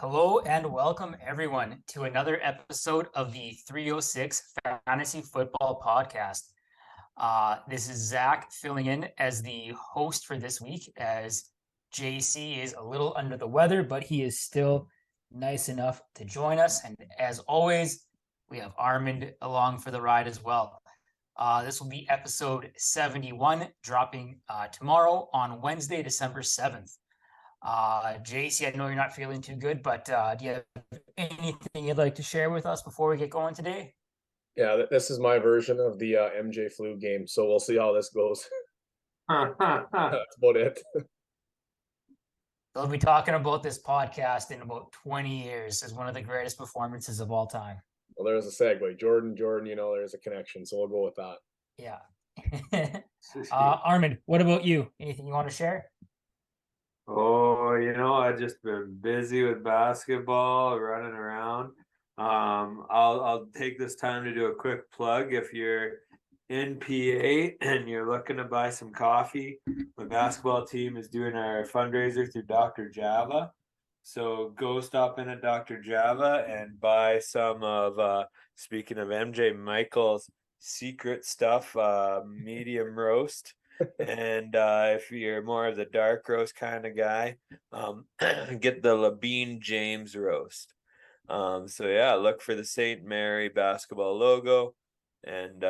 Hello and welcome everyone to another episode of the 306 Fantasy Football Podcast. This is Zach filling in as the host for this week, as JC is a little under the weather, but he is still nice enough to join us. And as always, we have Armand along for the ride as well. This will be episode 71, dropping tomorrow on Wednesday, December 7th. JC, I know you're not feeling too good, but do you have anything you'd like to share with us before we get going today? Yeah, this is my version of the MJ flu game, so we'll see how this goes. That's about it. They'll be talking about this podcast in about 20 years as one of the greatest performances of all time. Well, there's a segue. Jordan, there's a connection, so we'll go with that. Yeah. Armand, what about you? Anything you want to share? Oh, I've just been busy with basketball, running around. I'll take this time to do a quick plug. If you're in PA and you're looking to buy some coffee, my basketball team is doing our fundraiser through Dr. Java. So go stop in at Dr. Java and buy some of, speaking of MJ, Michael's secret stuff, medium roast. And if you're more of the dark roast kind of guy, get the LaBean James roast. Look for the St. Mary basketball logo and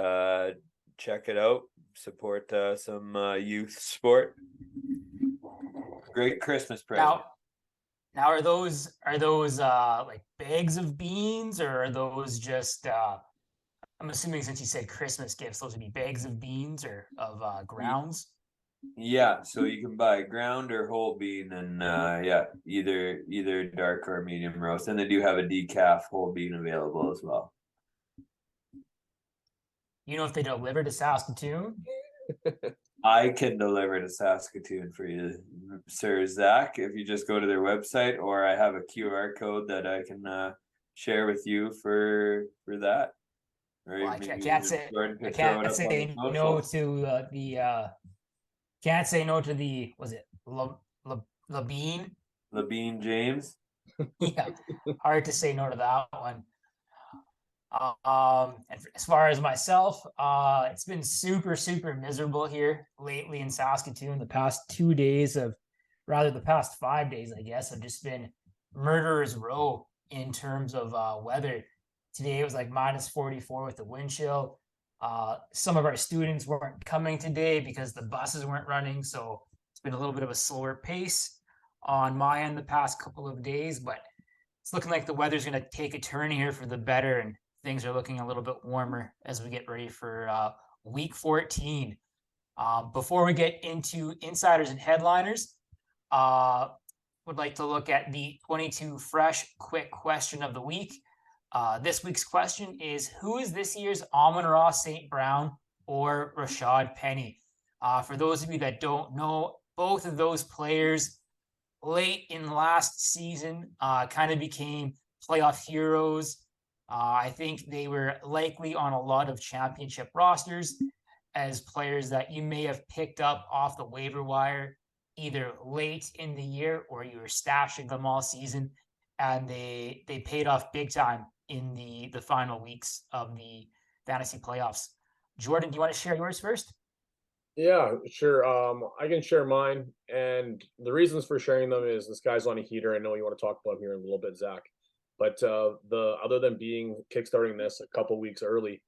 check it out. Support some youth sport. Great Christmas present. Now are those like bags of beans, or are those just I'm assuming since you said Christmas gifts, those would be bags of beans or of grounds? Yeah, so you can buy ground or whole bean, and either dark or medium roast. And they do have a decaf whole bean available as well. You know if they deliver to Saskatoon? I can deliver to Saskatoon for you, Sir Zach, if you just go to their website, or I have a QR code that I can share with you for that. Well, I can't say no to the can't say no to the, was it LaBean? LaBean James. Yeah, hard to say no to that one. And as far as myself, it's been super miserable here lately in Saskatoon. The past 5 days, I guess, have just been murderer's row in terms of weather. Today it was like minus 44 with the wind chill. Some of our students weren't coming today because the buses weren't running, so it's been a little bit of a slower pace on my end the past couple of days, but it's looking like the weather's going to take a turn here for the better, and things are looking a little bit warmer as we get ready for week 14. Before we get into insiders and headliners, would like to look at the 22 fresh quick question of the week. This week's question is, who is this year's Amon-Ra St. Brown or Rashaad Penny? For those of you that don't know, both of those players late in last season kind of became playoff heroes. I think they were likely on a lot of championship rosters as players that you may have picked up off the waiver wire either late in the year or you were stashing them all season, and they paid off big time in the final weeks of the fantasy playoffs. Jordan, do you want to share yours first? Yeah, sure. I can share mine, and the reasons for sharing them is this guy's on a heater. I know you want to talk about him here in a little bit, Zach. But the other than being kickstarting this a couple weeks early,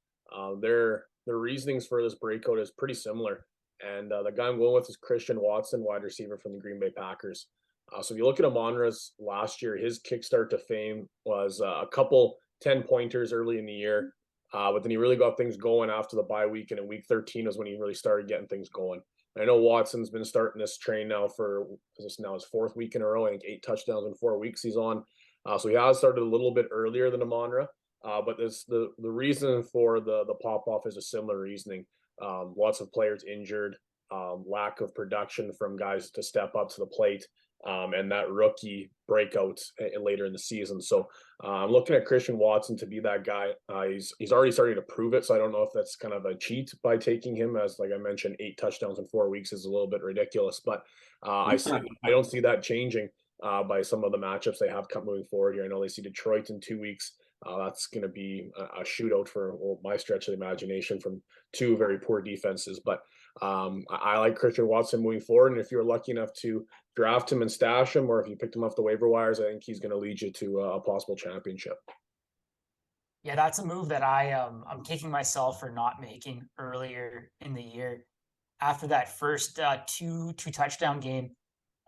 their reasonings for this breakout is pretty similar. And the guy I'm going with is Christian Watson, wide receiver from the Green Bay Packers. So if you look at Amon-Ra's last year, his kickstart to fame was a couple 10-pointers early in the year. But then he really got things going after the bye week, and in week 13 is when he really started getting things going. I know Watson's been starting this train now for his fourth week in a row. I think 8 touchdowns in 4 weeks he's on. So he has started a little bit earlier than Amon-Ra. But the reason for the pop-off is a similar reasoning. Lots of players injured, lack of production from guys to step up to the plate, and that rookie breakout later in the season. So I'm looking at Christian Watson to be that guy. He's already starting to prove it, so I don't know if that's kind of a cheat by taking him, as like I mentioned, 8 touchdowns in 4 weeks is a little bit ridiculous, but I don't see that changing. by some of the matchups they have come moving forward here. I know they see Detroit in 2 weeks. That's going to be a shootout for my stretch of the imagination from two very poor defenses. But I like Christian Watson moving forward. And if you're lucky enough to draft him and stash him, or if you picked him off the waiver wires, I think he's going to lead you to a possible championship. Yeah, that's a move that I'm kicking myself for not making earlier in the year. After that first two touchdown game,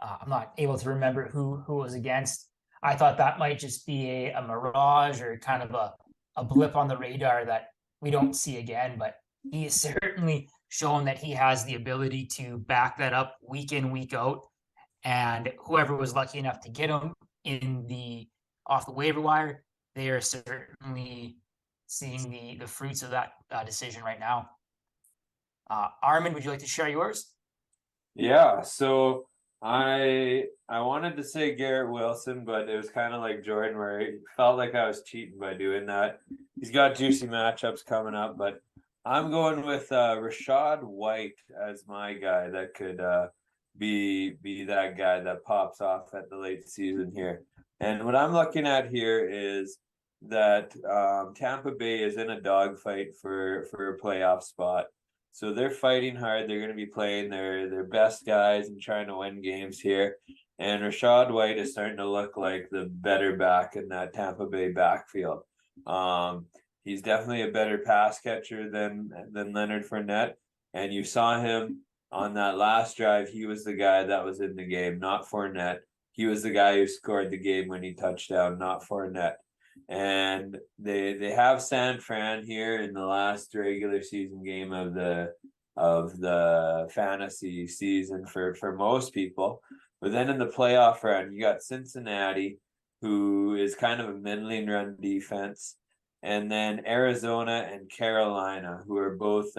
I'm not able to remember who was against. I thought that might just be a mirage or kind of a blip on the radar that we don't see again. But he has certainly shown that he has the ability to back that up week in, week out. And whoever was lucky enough to get him off the waiver wire, they are certainly seeing the fruits of that decision right now. Armin, would you like to share yours? Yeah, so I wanted to say Garrett Wilson, but it was kind of like Jordan, where it felt like I was cheating by doing that. He's got juicy matchups coming up, but I'm going with Rashaad White as my guy that could be that guy that pops off at the late season here. And what I'm looking at here is that Tampa Bay is in a dogfight for a playoff spot. So they're fighting hard. They're going to be playing their best guys and trying to win games here. And Rashaad White is starting to look like the better back in that Tampa Bay backfield. He's definitely a better pass catcher than Leonard Fournette. And you saw him on that last drive. He was the guy that was in the game, not Fournette. He was the guy who scored the game when he touchdown, not Fournette. And they have San Fran here in the last regular season game of the fantasy season for most people. But then in the playoff round, you got Cincinnati, who is kind of a middling run defense, and then Arizona and Carolina, who are both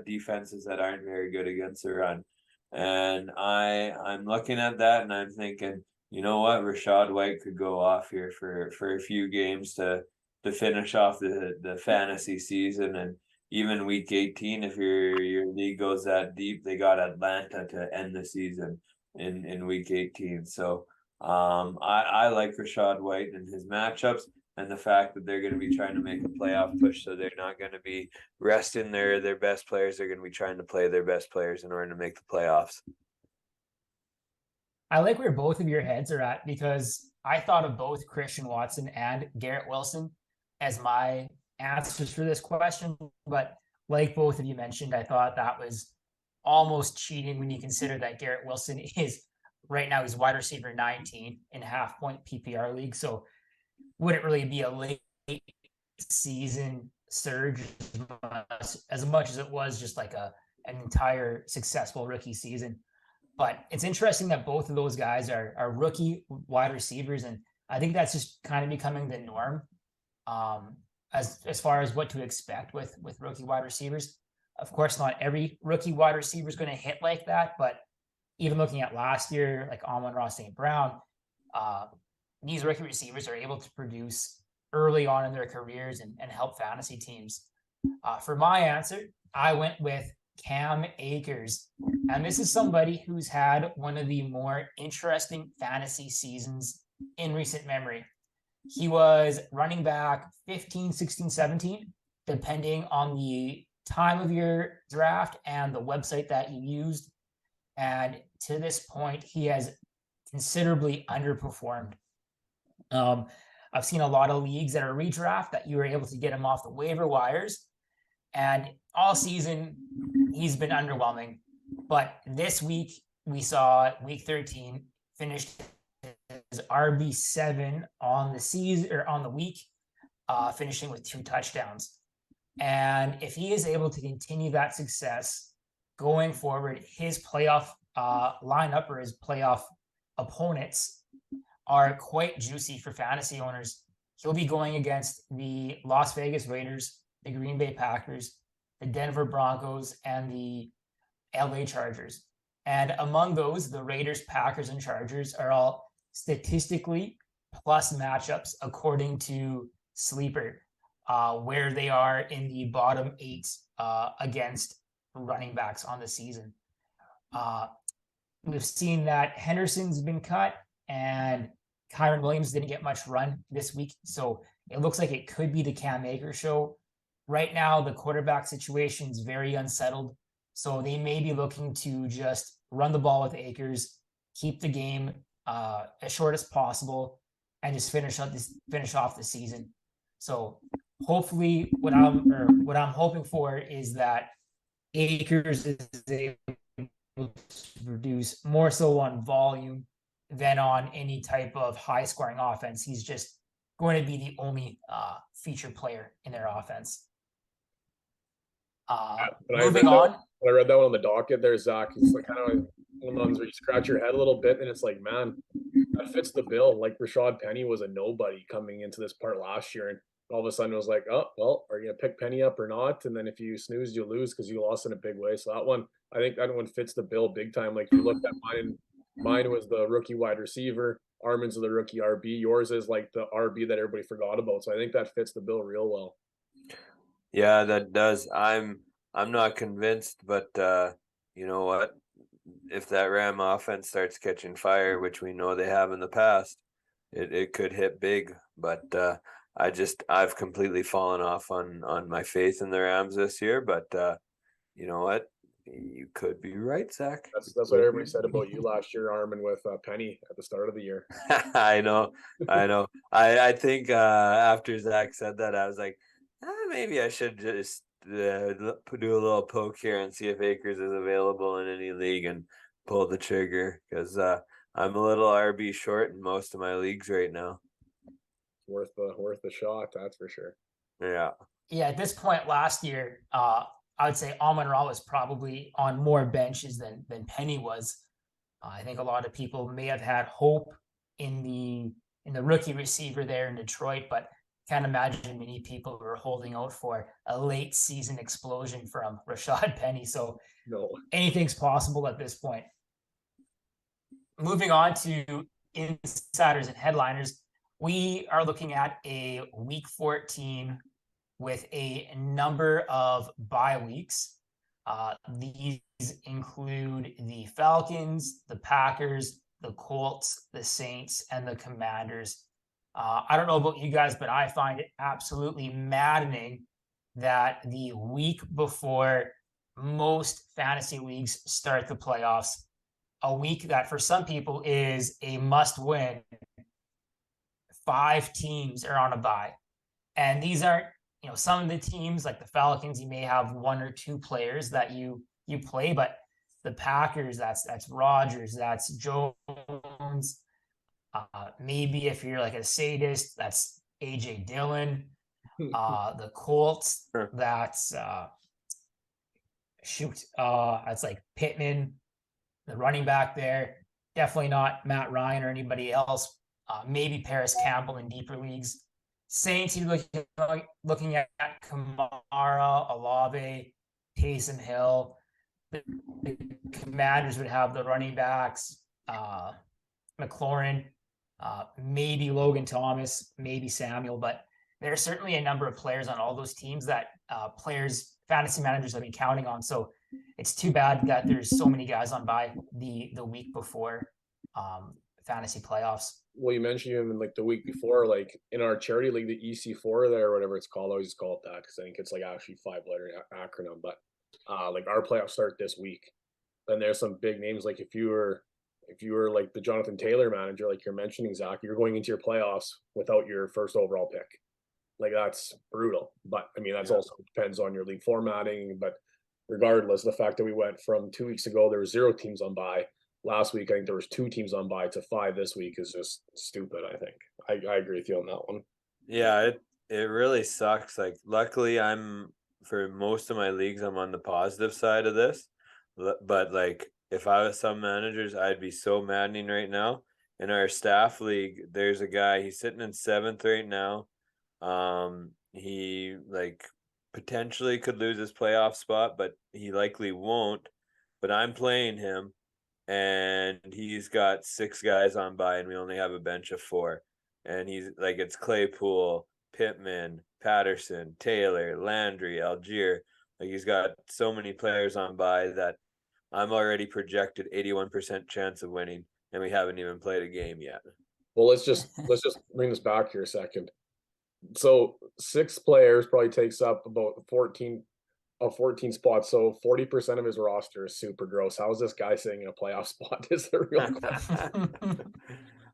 defenses that aren't very good against the run. And I'm looking at that and I'm thinking, you know what, Rashaad White could go off here for a few games to finish off the fantasy season. And even week 18, if your league goes that deep, they got Atlanta to end the season in week 18. So I like Rashaad White and his matchups, and the fact that they're going to be trying to make a playoff push, so they're not going to be resting their best players. They're going to be trying to play their best players in order to make the playoffs. I like where both of your heads are at, because I thought of both Christian Watson and Garrett Wilson as my answers for this question. But like both of you mentioned, I thought that was almost cheating when you consider that Garrett Wilson is right now, he's wide receiver 19 in half point PPR league. So wouldn't really be a late season surge as much as it was just like an entire successful rookie season. But it's interesting that both of those guys are rookie wide receivers, and I think that's just kind of becoming the norm as far as what to expect with rookie wide receivers. Of course, not every rookie wide receiver is going to hit like that, but even looking at last year, like Amon-Ra St. Brown, these rookie receivers are able to produce early on in their careers and help fantasy teams. For my answer, I went with Cam Akers. And this is somebody who's had one of the more interesting fantasy seasons in recent memory. He was running back 15, 16, 17, depending on the time of your draft and the website that you used. And to this point, he has considerably underperformed. I've seen a lot of leagues that are redraft that you were able to get him off the waiver wires. And all season, he's been underwhelming. But this week, we saw week 13 finished as RB7 on the season or on the week, finishing with 2 touchdowns. And if he is able to continue that success going forward, his playoff lineup or his playoff opponents are quite juicy for fantasy owners. He'll be going against the Las Vegas Raiders, the Green Bay Packers, the Denver Broncos, and the LA Chargers. And among those, the Raiders, Packers, and Chargers are all statistically plus matchups according to Sleeper, where they are in the bottom 8 against running backs on the season. We've seen that Henderson's been cut and Kyron Williams didn't get much run this week. So it looks like it could be the Cam Akers show. Right now, the quarterback situation is very unsettled. So they may be looking to just run the ball with Akers, keep the game as short as possible, and just finish off the season. So hopefully, what I'm hoping for is that Akers is able to produce more so on volume than on any type of high scoring offense. He's just going to be the only feature player in their offense. Moving on. When I read that one on the docket there, Zach, it's like kind of one of the ones where you scratch your head a little bit and it's like, man, that fits the bill. Like Rashaad Penny was a nobody coming into this part last year. And all of a sudden it was like, oh, well, are you going to pick Penny up or not? And then if you snooze, you lose because you lost in a big way. So that one, I think that one fits the bill big time. Like if you looked at mine was the rookie wide receiver. Armin's the rookie RB. Yours is like the RB that everybody forgot about. So I think that fits the bill real well. Yeah, that does. I'm not convinced, but you know what? If that Ram offense starts catching fire, which we know they have in the past, it could hit big. But I've completely fallen off on my faith in the Rams this year. But you know what? You could be right, Zach. That's what everybody said about you last year, Armin, with Penny at the start of the year. I know. I think after Zach said that, I was like, maybe I should just do a little poke here and see if Akers is available in any league and pull the trigger, because I'm a little RB short in most of my leagues right now. Worth the shot, that's for sure. Yeah. Yeah, at this point last year, I would say Amon-Ra was probably on more benches than Penny was. I think a lot of people may have had hope in the rookie receiver there in Detroit, but can't imagine many people were holding out for a late season explosion from Rashaad Penny. So no, anything's possible at this point. Moving on to insiders and headliners, we are looking at a week 14 with a number of bye weeks. These include the Falcons, the Packers, the Colts, the Saints, and the Commanders. I don't know about you guys, but I find it absolutely maddening that the week before most fantasy leagues start the playoffs, a week that for some people is a must win, 5 teams are on a bye. And these aren't, some of the teams like the Falcons, you may have 1 or 2 players that you play, but the Packers, that's Rodgers, that's Jones. Maybe if you're like a sadist, that's AJ Dillon. The Colts, that's that's like Pittman, the running back there. Definitely not Matt Ryan or anybody else. Maybe Paris Campbell in deeper leagues. Saints, you're looking at Kamara, Olave, Taysom Hill. The Commanders would have the running backs, McLaurin, maybe Logan Thomas, maybe Samuel, but there's certainly a number of players on all those teams that fantasy managers have been counting on. So it's too bad that there's so many guys on bye the week before fantasy playoffs. Well, you mentioned him like the week before, like in our charity league, the EC4 there, or whatever it's called. I always just call it that because I think it's like actually 5-letter acronym. But like our playoffs start this week. Then there's some big names. Like if you were like the Jonathan Taylor manager, like you're mentioning, Zach, you're going into your playoffs without your first overall pick. Like that's brutal. But I mean, that's also depends on your league formatting. But regardless, the fact that we went from 2 weeks ago, there were 0 teams on bye. Last week, I think there was 2 teams on bye to 5 this week is just stupid. I think I agree with you on that one. Yeah, it really sucks. Like, luckily, for most of my leagues, I'm on the positive side of this. But like, if I was some managers, I'd be so maddening right now. In our staff league, there's a guy. He's sitting in 7th right now. He like potentially could lose his playoff spot, but he likely won't. But I'm playing him. And he's got 6 guys on bye, and we only have a bench of 4. And he's like, it's Claypool, Pittman, Patterson, Taylor, Landry, Algier. Like he's got so many players on bye that I'm already projected 81% chance of winning. and we haven't even played a game yet. Well, let's just bring this back here a second. So 6 players probably takes up about 14 spots. So 40% of his roster is super gross. How is this guy sitting in a playoff spot? Is the real question.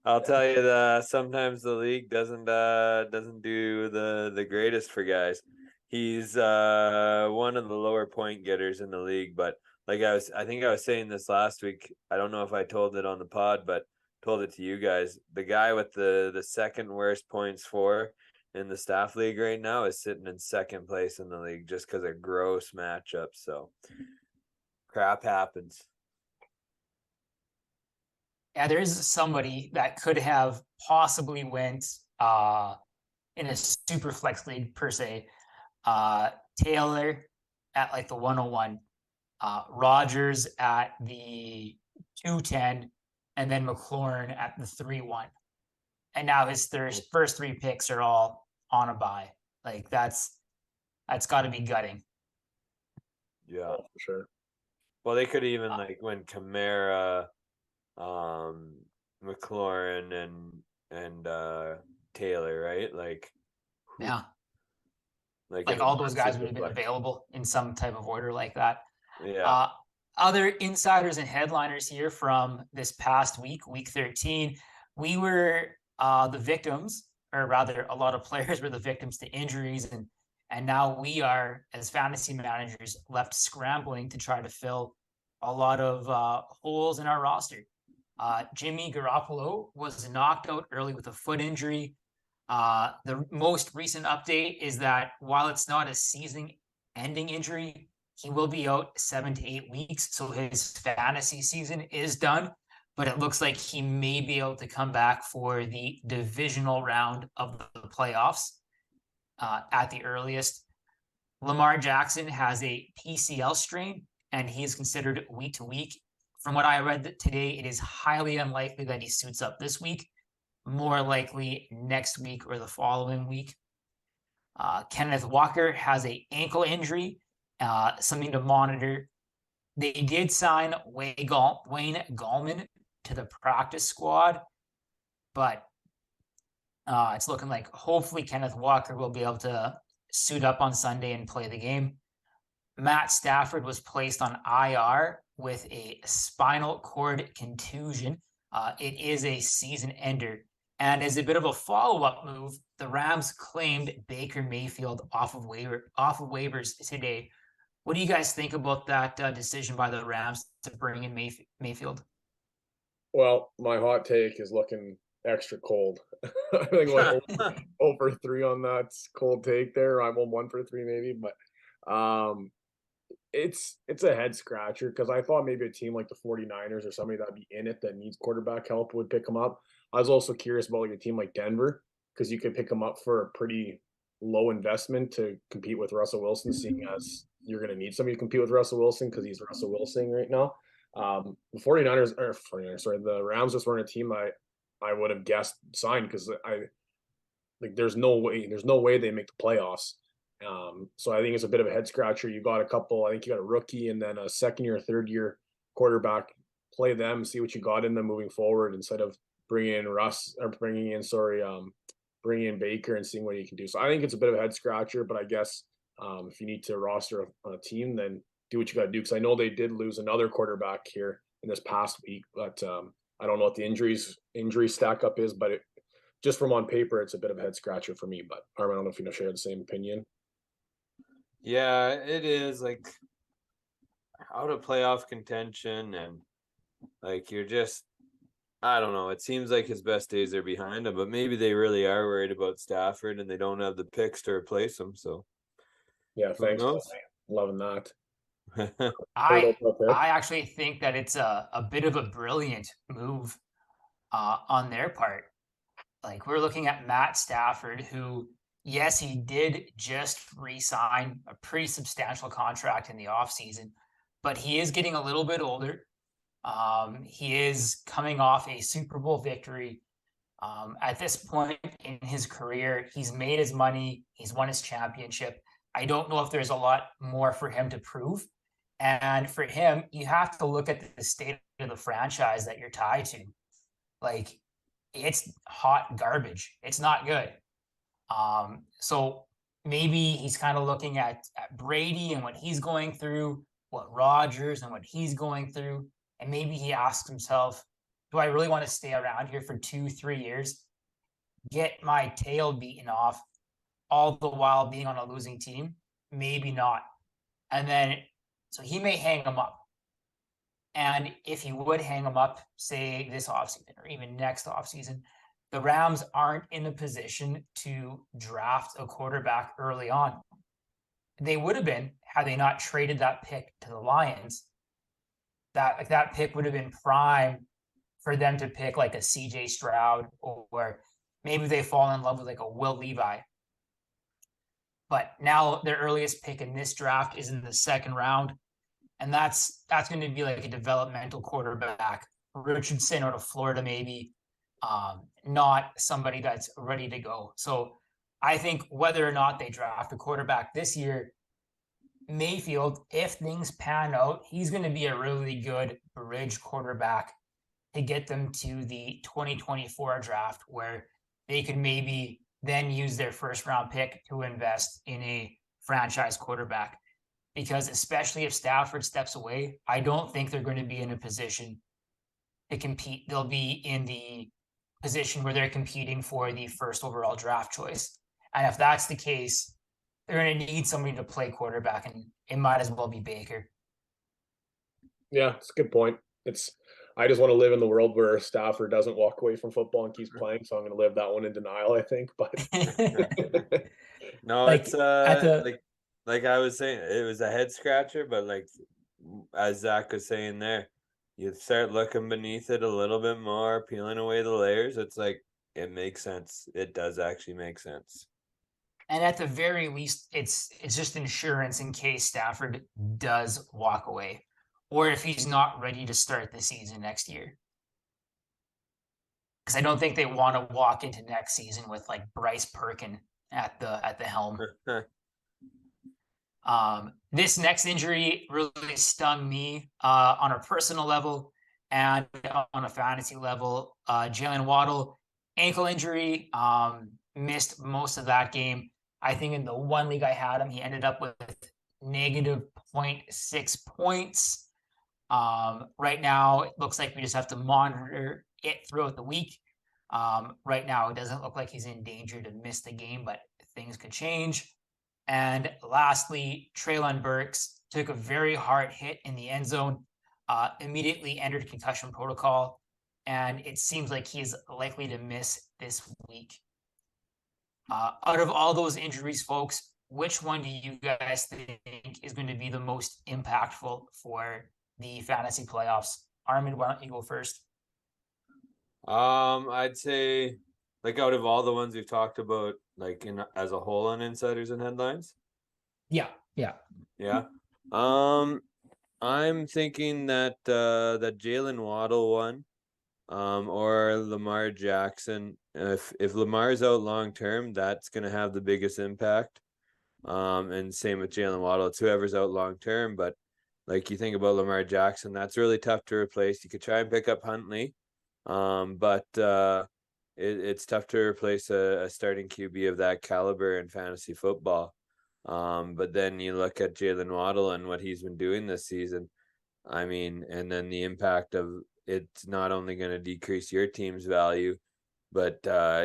I'll tell you sometimes the league doesn't do the greatest for guys. He's one of the lower point getters in the league, but like I think I was saying this last week. I don't know if I told it on the pod, but told it to you guys. The guy with the second worst points for in the staff league right now is sitting in second place in the league just because of gross matchups. So crap happens. Yeah, there is somebody that could have possibly went in a super flex league per se. Taylor at like the 101, Rogers at the 210, and then McLaurin at the 3-1. And now his first 3 picks are all on a bye. Like that's got to be gutting. Yeah, for sure. Well, they could even like when Kamara, McLaurin and Taylor, right? Like, yeah, like all those guys would have been available in some type of order like that. Yeah. Other insiders and headliners here from this past week, week 13, we were the victims, or rather, a lot of players were the victims to injuries, and now we are, as fantasy managers, left scrambling to try to fill a lot of holes in our roster. Jimmy Garoppolo was knocked out early with a foot injury. The most recent update is that while it's not a season-ending injury, he will be out 7 to 8 weeks. So his fantasy season is done, but it looks like he may be able to come back for the divisional round of the playoffs at the earliest. Lamar Jackson has a PCL strain, and he is considered week to week. From what I read today, it is highly unlikely that he suits up this week, more likely next week or the following week. Kenneth Walker has an ankle injury, something to monitor. They did sign Wayne Gallman to the practice squad, but it's looking like hopefully Kenneth Walker will be able to suit up on Sunday and play the game. Matt Stafford was placed on IR with a spinal cord contusion. It is a season ender. And as a bit of a follow-up move, the Rams claimed Baker Mayfield off of waivers today. What do you guys think about that decision by the Rams to bring in Mayfield? Well, my hot take is looking extra cold. I think like over 3 on that cold take there. I'm on 1 for 3 maybe, but it's a head scratcher because I thought maybe a team like the 49ers or somebody that'd be in it that needs quarterback help would pick him up. I was also curious about like a team like Denver because you could pick him up for a pretty low investment to compete with Russell Wilson, seeing as you're going to need somebody to compete with Russell Wilson because he's Russell Wilson right now. The 49ers, sorry, the Rams just weren't a team I would have guessed signed because there's no way they make the playoffs. So I think it's a bit of a head scratcher. You got I think you got a rookie and then a second year, third year quarterback. Play them, see what you got in them moving forward instead of bringing in Baker and seeing what he can do. So I think it's a bit of a head scratcher, but I guess if you need to roster on a team, then do what you got to do. Because I know they did lose another quarterback here in this past week, but I don't know what the injury stack up is, but just from on paper, it's a bit of a head scratcher for me. But Armin, I don't know if you share the same opinion. Yeah, it is like out of playoff contention, and like you're just, I don't know. It seems like his best days are behind him, but maybe they really are worried about Stafford and they don't have the picks to replace him. So yeah, thanks. Loving that. I actually think that it's a bit of a brilliant move on their part. Like we're looking at Matt Stafford, who, yes, he did just re-sign a pretty substantial contract in the offseason, but he is getting a little bit older. He is coming off a Super Bowl victory. At this point in his career, he's made his money. He's won his championship. I don't know if there's a lot more for him to prove. And for him, you have to look at the state of the franchise that you're tied to. like it's hot garbage. It's not good. So maybe he's kind of looking at Brady and what he's going through, what Rodgers and what he's going through. And maybe he asks himself, do I really want to stay around here for 2-3 years, get my tail beaten off, all the while being on a losing team? Maybe not. And then, so he may hang him up. And if he would hang him up, say this offseason or even next offseason, the Rams aren't in a position to draft a quarterback early on. They would have been had they not traded that pick to the Lions. That pick would have been prime for them to pick like a CJ Stroud, or maybe they fall in love with like a Will Levi. But now their earliest pick in this draft is in the second round. And that's going to be like a developmental quarterback, Richardson out of Florida, maybe, not somebody that's ready to go. So I think whether or not they draft a quarterback this year, Mayfield, if things pan out, he's going to be a really good bridge quarterback to get them to the 2024 draft, where they could maybe then use their first round pick to invest in a franchise quarterback. Because especially if Stafford steps away, I don't think they're going to be in a position to compete. They'll be in the position where they're competing for the first overall draft choice. And if that's the case, they're going to need somebody to play quarterback, and it might as well be Baker. Yeah, it's a good point. I just want to live in the world where Stafford doesn't walk away from football and keeps playing. So I'm going to live that one in denial, I think. But No, Like, it's at the like I was saying, it was a head scratcher, but like as Zach was saying there, you start looking beneath it a little bit more, peeling away the layers. It's like it makes sense. It does actually make sense. And at the very least, it's just insurance in case Stafford does walk away, or if he's not ready to start the season next year. Because I don't think they want to walk into next season with like Bryce Perkin at the helm. This next injury really stung me on a personal level and on a fantasy level. Jalen Waddle, ankle injury, missed most of that game. I think in the one league I had him, he ended up with negative 0.6 points. Right now, it looks like we just have to monitor it throughout the week. Right now, it doesn't look like he's in danger to miss the game, but things could change. And lastly, Treylon Burks took a very hard hit in the end zone, immediately entered concussion protocol, and it seems like he is likely to miss this week. Out of all those injuries, folks, which one do you guys think is going to be the most impactful for the fantasy playoffs? Armin, why don't you go first? I'd say like out of all the ones we've talked about, like in as a whole on insiders and headlines. Yeah. Yeah. I'm thinking that that Jalen Waddle one, or Lamar Jackson. If Lamar's out long term, that's gonna have the biggest impact. And same with Jalen Waddle. It's whoever's out long term, but like you think about Lamar Jackson, that's really tough to replace. You could try and pick up Huntley, but it's tough to replace a starting QB of that caliber in fantasy football. But then you look at Jalen Waddle and what he's been doing this season. I mean, and then the impact of it's not only going to decrease your team's value, but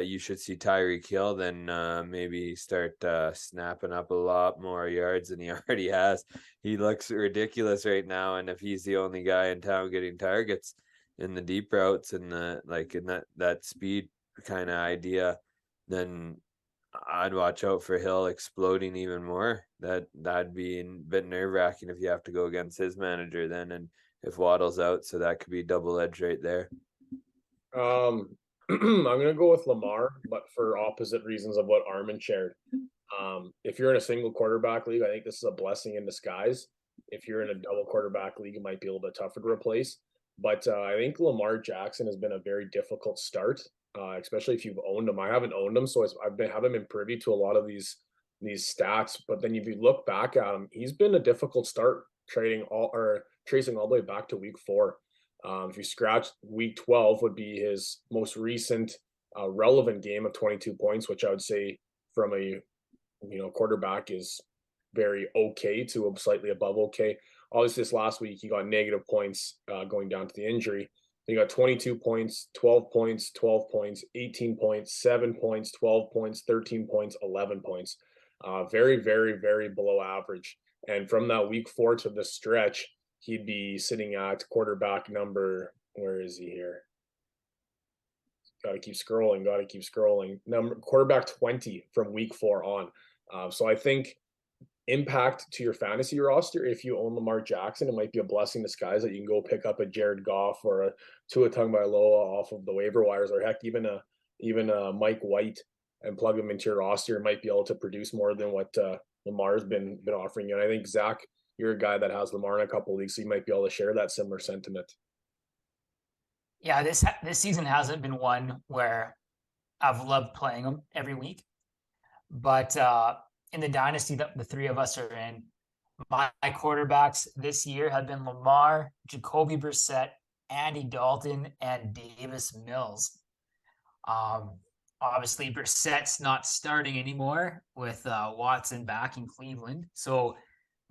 you should see Tyreek Hill then maybe start snapping up a lot more yards than he already has. He looks ridiculous right now, and if he's the only guy in town getting targets in the deep routes and the like in that speed kind of idea, then I'd watch out for Hill exploding even more. That'd be a bit nerve-wracking if you have to go against his manager then, and if Waddle's out, so that could be double-edged right there. I'm gonna go with Lamar, but for opposite reasons of what Armin shared. If you're in a single quarterback league, I think this is a blessing in disguise. If you're in a double quarterback league, it might be a little bit tougher to replace. But I think Lamar Jackson has been a very difficult start, especially if you've owned him. I haven't owned him, so haven't been privy to a lot of these stats. But then if you look back at him, he's been a difficult start tracing all the way back to week 4. If you scratch week 12 would be his most recent relevant game of 22 points, which I would say from a quarterback is very okay to slightly above okay. Obviously, this last week he got negative points going down to the injury. He got 22 points, 12 points, 12 points, 18 points, 7 points, 12 points, 13 points, 11 points. Very, very, very below average. And from that week 4 to the stretch, he'd be sitting at quarterback number. Where is he here? Got to keep scrolling. Got to keep scrolling. Number quarterback 20 from week 4 on. So I think impact to your fantasy roster, if you own Lamar Jackson, it might be a blessing in disguise that you can go pick up a Jared Goff or a Tua Tagovailoa off of the waiver wires, or heck, even a Mike White, and plug them into your roster. It might be able to produce more than what Lamar's been offering you. And I think Zach, you're a guy that has Lamar in a couple of leagues, so you might be able to share that similar sentiment. Yeah, this season hasn't been one where I've loved playing him every week, but in the dynasty that the three of us are in, my quarterbacks this year have been Lamar, Jacoby Brissett, Andy Dalton, and Davis Mills. Obviously, Brissett's not starting anymore with Watson back in Cleveland. So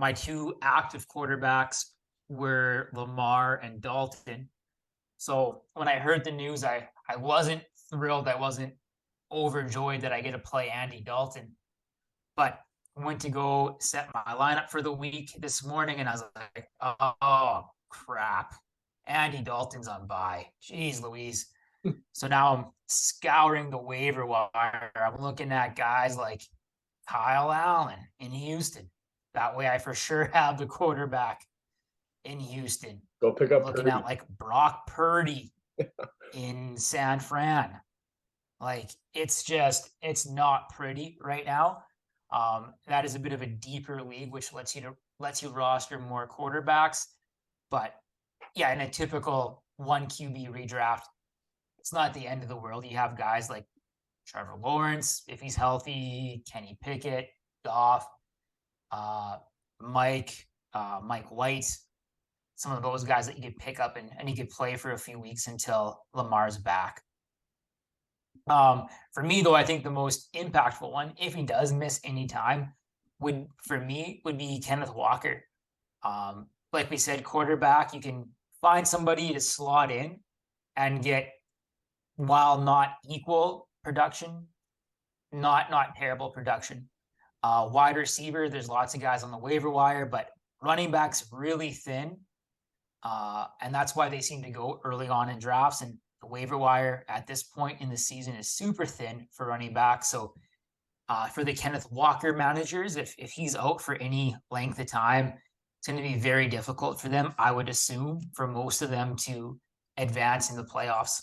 my two active quarterbacks were Lamar and Dalton. So when I heard the news, I wasn't thrilled. I wasn't overjoyed that I get to play Andy Dalton. But I went to go set my lineup for the week this morning, and I was like, oh, crap. Andy Dalton's on bye. Jeez Louise. So now I'm scouring the waiver wire. I'm looking at guys like Kyle Allen in Houston. That way I for sure have the quarterback in Houston. Go pick up looking Purdy. at like Brock Purdy in San Fran. Like it's not pretty right now. That is a bit of a deeper league, which lets you roster more quarterbacks. But yeah, in a typical 1 QB redraft, it's not the end of the world. You have guys like Trevor Lawrence, if he's healthy, Kenny Pickett, Goff, Mike White, some of those guys that you could pick up and you could play for a few weeks until Lamar's back. For me, though, I think the most impactful one, if he does miss any time, would be Kenneth Walker. Like we said, quarterback, you can find somebody to slot in and get, while not equal production, not terrible production. Wide receiver, there's lots of guys on the waiver wire, but running back's really thin. And that's why they seem to go early on in drafts, and the waiver wire at this point in the season is super thin for running back. So for the Kenneth Walker managers, if he's out for any length of time, it's going to be very difficult for them, I would assume, for most of them to advance in the playoffs.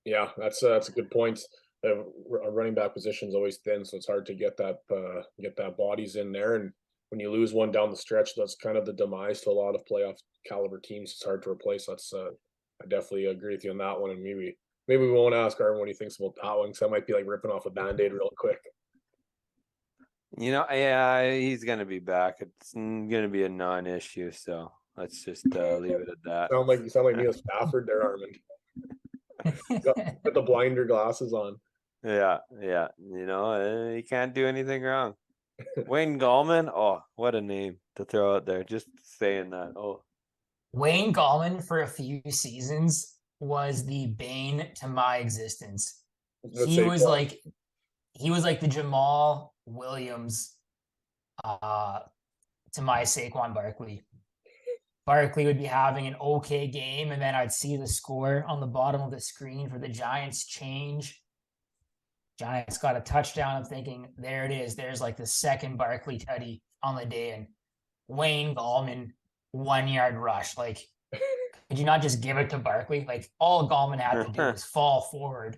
Yeah, that's a good point. The running back position is always thin, so it's hard to get that bodies in there. And when you lose one down the stretch, that's kind of the demise to a lot of playoff caliber teams. It's hard to replace. That's I definitely agree with you on that one. And maybe we won't ask Arvin what he thinks about that one, because that might be like ripping off a Band-Aid real quick. Yeah, he's gonna be back. It's gonna be a non-issue, so let's just leave it at that. You sound like Neil Stafford there, Armin. Put the blinder glasses on. Yeah. He can't do anything wrong. Wayne Gallman, oh, what a name to throw out there. Just saying that. Oh, Wayne Gallman for a few seasons was the bane to my existence. He was like the Jamal Williams to my Saquon Barkley. Barkley would be having an okay game, and then I'd see the score on the bottom of the screen for the Giants change. Giants got a touchdown. I'm thinking, there it is. There's like the second Barkley tutty on the day, and Wayne Gallman 1 yard rush. Like, could you not just give it to Barkley? Like, all Gallman had to do was fall forward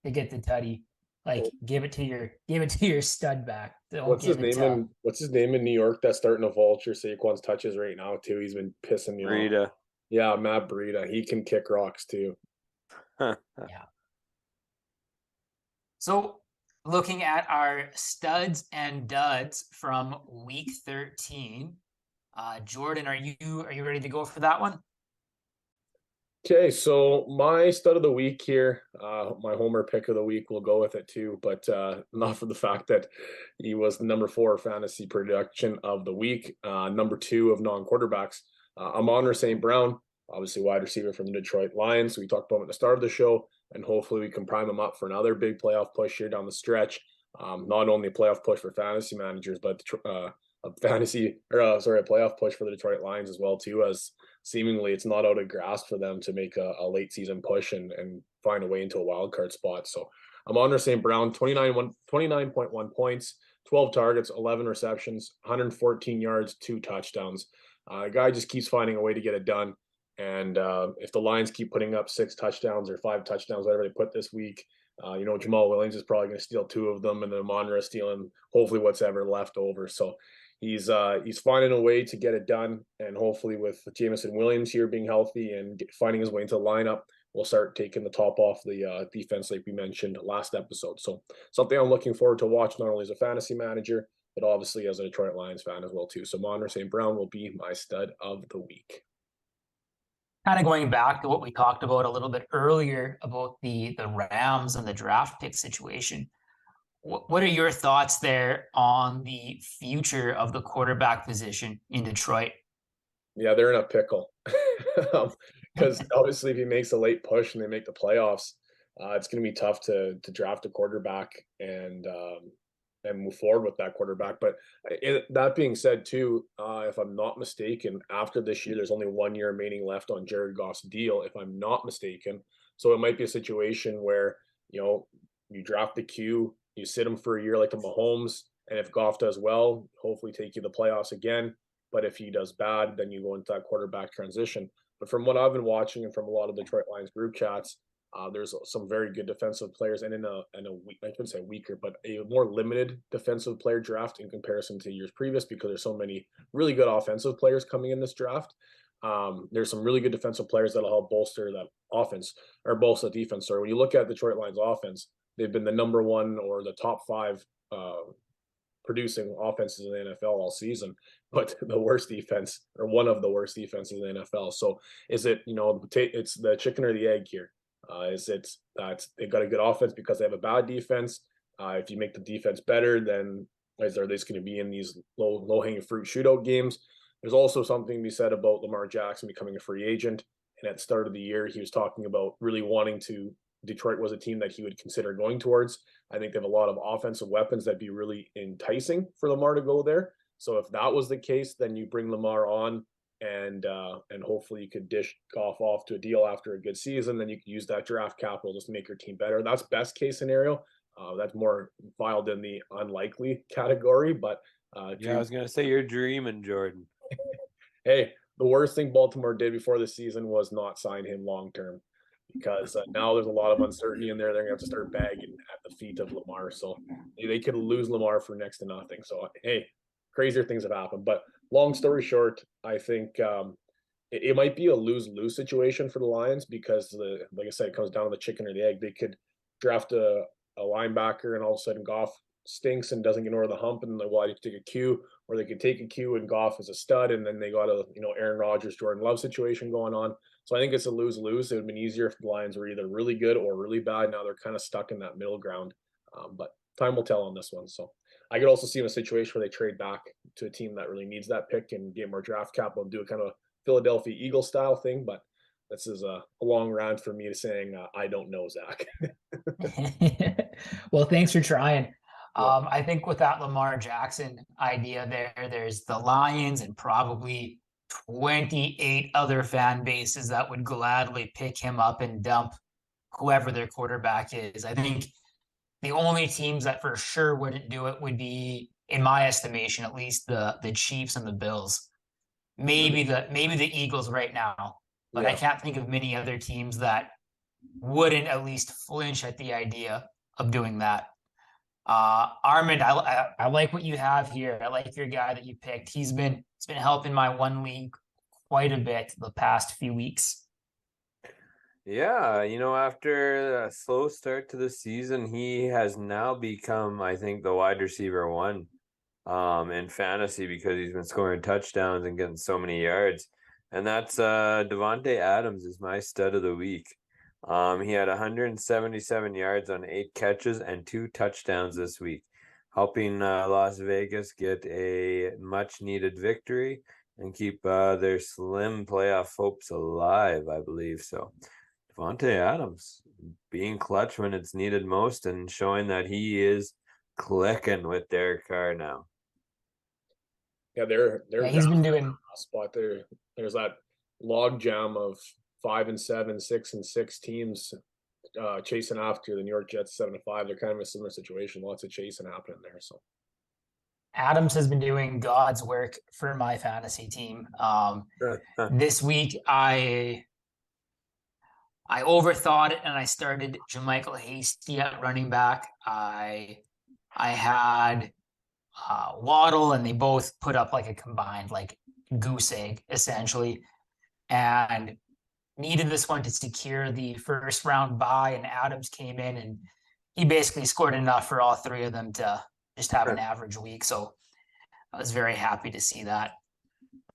to get the tutty. Like, give it to your stud back. What's his name in New York that's starting to vulture Saquon's touches right now too? He's been pissing me Breida. off. Yeah, Matt Breida. He can kick rocks too. Yeah. So looking at our studs and duds from week 13, Jordan, are you ready to go for that one? Okay, so my stud of the week here, my homer pick of the week, will go with it too, but not for the fact that he was the number 4 fantasy production of the week, number 2 of non-quarterbacks. Amon-Ra St. Brown, obviously wide receiver from the Detroit Lions. We talked about him at the start of the show, and hopefully we can prime him up for another big playoff push here down the stretch. Not only a playoff push for fantasy managers, but a playoff push for the Detroit Lions as well too, as seemingly it's not out of grasp for them to make a late season push and find a way into a wild card spot. So I'm on St. Brown, 29.1 points, 12 targets, 11 receptions, 114 yards, 2 touchdowns. The guy just keeps finding a way to get it done. And if the Lions keep putting up 6 touchdowns or 5 touchdowns, whatever they put this week, Jamal Williams is probably going to steal 2 of them, and then Amon-Ra stealing hopefully what's ever left over. So he's finding a way to get it done, and hopefully with Jameson Williams here being healthy and finding his way into the lineup, we'll start taking the top off the defense like we mentioned last episode. So something I'm looking forward to watch, not only as a fantasy manager, but obviously as a Detroit Lions fan as well too. So Amon-Ra St. Brown will be my stud of the week. Kind of going back to what we talked about a little bit earlier about the Rams and the draft pick situation. What are your thoughts there on the future of the quarterback position in Detroit? Yeah, they're in a pickle. Because obviously if he makes a late push and they make the playoffs, it's going to be tough to draft a quarterback and move forward with that quarterback. But that being said, too, if I'm not mistaken, after this year, there's only 1 year remaining left on Jared Goff's deal, if I'm not mistaken. So it might be a situation where, you draft the Q, you sit him for a year like a Mahomes, and if Goff does well, hopefully take you to the playoffs again. But if he does bad, then you go into that quarterback transition. But from what I've been watching and from a lot of the Detroit Lions group chats, there's some very good defensive players, and in a I shouldn't say weaker, but a more limited defensive player draft in comparison to years previous, because there's so many really good offensive players coming in this draft. There's some really good defensive players that'll help bolster that offense, or bolster the defense. So when you look at the Detroit Lions offense, they've been the number 1 or the top 5 producing offenses in the NFL all season, but the worst defense, or one of the worst defenses in the NFL. So is it, it's the chicken or the egg here? Is it that they got a good offense because they have a bad defense? If you make the defense better, then are they just going to be in these low hanging fruit shootout games? There's also something to be said about Lamar Jackson becoming a free agent. And at the start of the year, he was talking about really wanting to. Detroit was a team that he would consider going towards. I think they have a lot of offensive weapons that'd be really enticing for Lamar to go there. So if that was the case, then you bring Lamar on, and hopefully you could dish Goff off to a deal after a good season. Then you could use that draft capital just to make your team better. That's best case scenario. That's more filed in the unlikely category. But I was gonna say you're dreaming, Jordan. Hey, the worst thing Baltimore did before the season was not sign him long term, because now there's a lot of uncertainty in there. They're gonna have to start bagging at the feet of Lamar. So they could lose Lamar for next to nothing. So hey, crazier things have happened. But long story short, I think it might be a lose-lose situation for the Lions, because like I said, it comes down to the chicken or the egg. They could draft a linebacker, and all of a sudden Goff stinks and doesn't get over the hump, and they'll to take a Q, or they could take a Q and Goff is a stud, and then they got a Aaron Rodgers, Jordan Love situation going on. So I think it's a lose-lose. It would have been easier if the Lions were either really good or really bad. Now they're kind of stuck in that middle ground. But time will tell on this one. So I could also see in a situation where they trade back to a team that really needs that pick and get more draft capital and do a kind of Philadelphia Eagle style thing. But this is a long rant for me to saying I don't know, Zach. Well, thanks for trying. I think with that Lamar Jackson idea there's the Lions and probably 28 other fan bases that would gladly pick him up and dump whoever their quarterback is. I think the only teams that for sure wouldn't do it would be, in my estimation, at least the Chiefs and the Bills. Maybe the Eagles right now, but I can't think of many other teams that wouldn't at least flinch at the idea of doing that. Armand, I like what you have here. I like your guy that you picked. He's been helping my one league quite a bit the past few weeks. Yeah, after a slow start to the season, he has now become, I think, the wide receiver 1 in fantasy, because he's been scoring touchdowns and getting so many yards. and that's Davante Adams is my stud of the week. He had 177 yards on 8 catches and 2 touchdowns this week, helping Las Vegas get a much-needed victory and keep their slim playoff hopes alive, I believe. So Davante Adams being clutch when it's needed most and showing that he is clicking with Derek Carr now. Yeah, they're Yeah, he's been doing spot there. There's that log jam of 5-7, 6-6 teams chasing after the New York Jets 7-5. They're kind of a similar situation. Lots of chasing happening there. So Adams has been doing God's work for my fantasy team. This week I overthought it and I started Jermichael Hasty at running back. I had Waddle, and they both put up like a combined like goose egg essentially, and needed this one to secure the first round bye. And Adams came in and he basically scored enough for all three of them to just have an average week. So I was very happy to see that.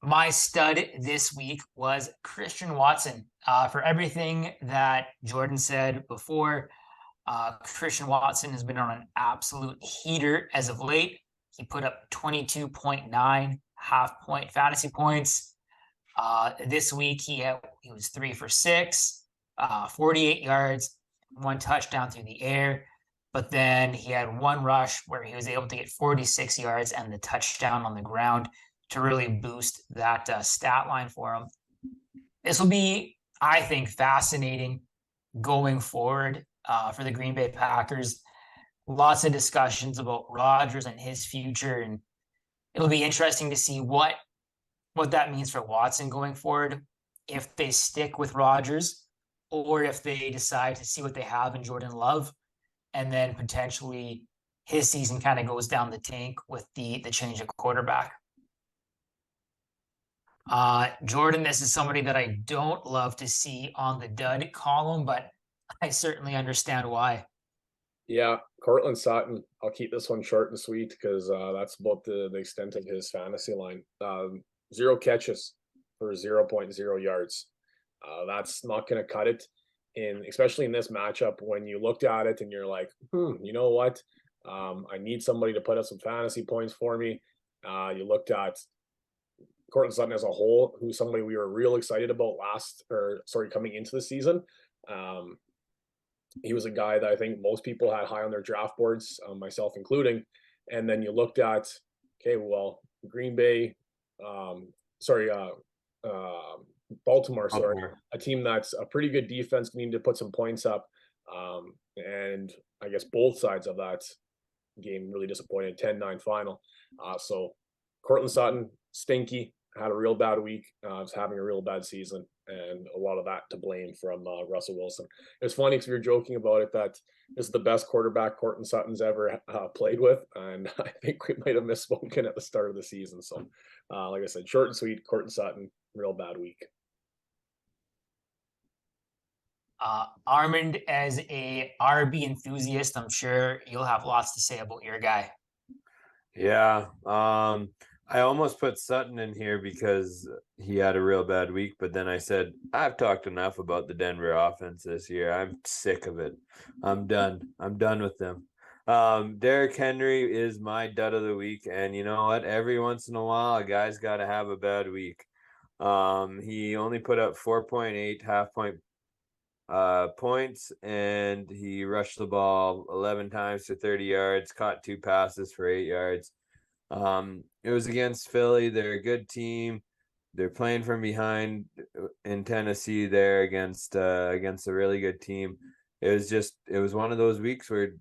My stud this week was Christian Watson. For everything that Jordan said before, Christian Watson has been on an absolute heater as of late. He put up 22.9 half-point fantasy points. This week, he was 3 for 6, 48 yards, 1 touchdown through the air. But then he had 1 rush where he was able to get 46 yards and the touchdown on the ground to really boost that stat line for him. This will be, I think, fascinating going forward for the Green Bay Packers. Lots of discussions about Rodgers and his future, and it'll be interesting to see what that means for Watson going forward, if they stick with Rodgers or if they decide to see what they have in Jordan Love, and then potentially his season kind of goes down the tank with the change of quarterback. Jordan, this is somebody that I don't love to see on the dud column, but I certainly understand why. yeah, Cortland Sutton. I'll keep this one short and sweet because that's about the extent of his fantasy line. 0 catches for 0.0 yards. That's not going to cut it. Especially in this matchup, when you looked at it and you're like, you know what? I need somebody to put up some fantasy points for me. You looked at Cortland Sutton as a whole, who's somebody we were real excited about coming into the season. He was a guy that I think most people had high on their draft boards, myself including. And then you looked at, okay, well, Green Bay, Baltimore, a team that's a pretty good defense, needing to put some points up. And I guess both sides of that game really disappointed, 10-9 final. So Cortland Sutton, stinky, had a real bad week, was having a real bad season, and a lot of that to blame from Russell Wilson. It was funny because we were joking about it that this is the best quarterback Cortland Sutton's ever played with, and I think we might have misspoken at the start of the season. So, like I said, short and sweet, Cortland Sutton, real bad week. Armand, as a RB enthusiast, I'm sure you'll have lots to say about your guy. Yeah, I almost put Sutton in here because he had a real bad week, but then I said, I've talked enough about the Denver offense this year. I'm sick of it. I'm done. I'm done with them. Derrick Henry is my dud of the week, and you know what? Every once in a while, a guy's got to have a bad week. He only put up 4.8 half-point points, and he rushed the ball 11 times for 30 yards, caught 2 passes for 8 yards. It was against Philly. They're a good team. They're playing from behind in Tennessee there against a really good team. It was one of those weeks where,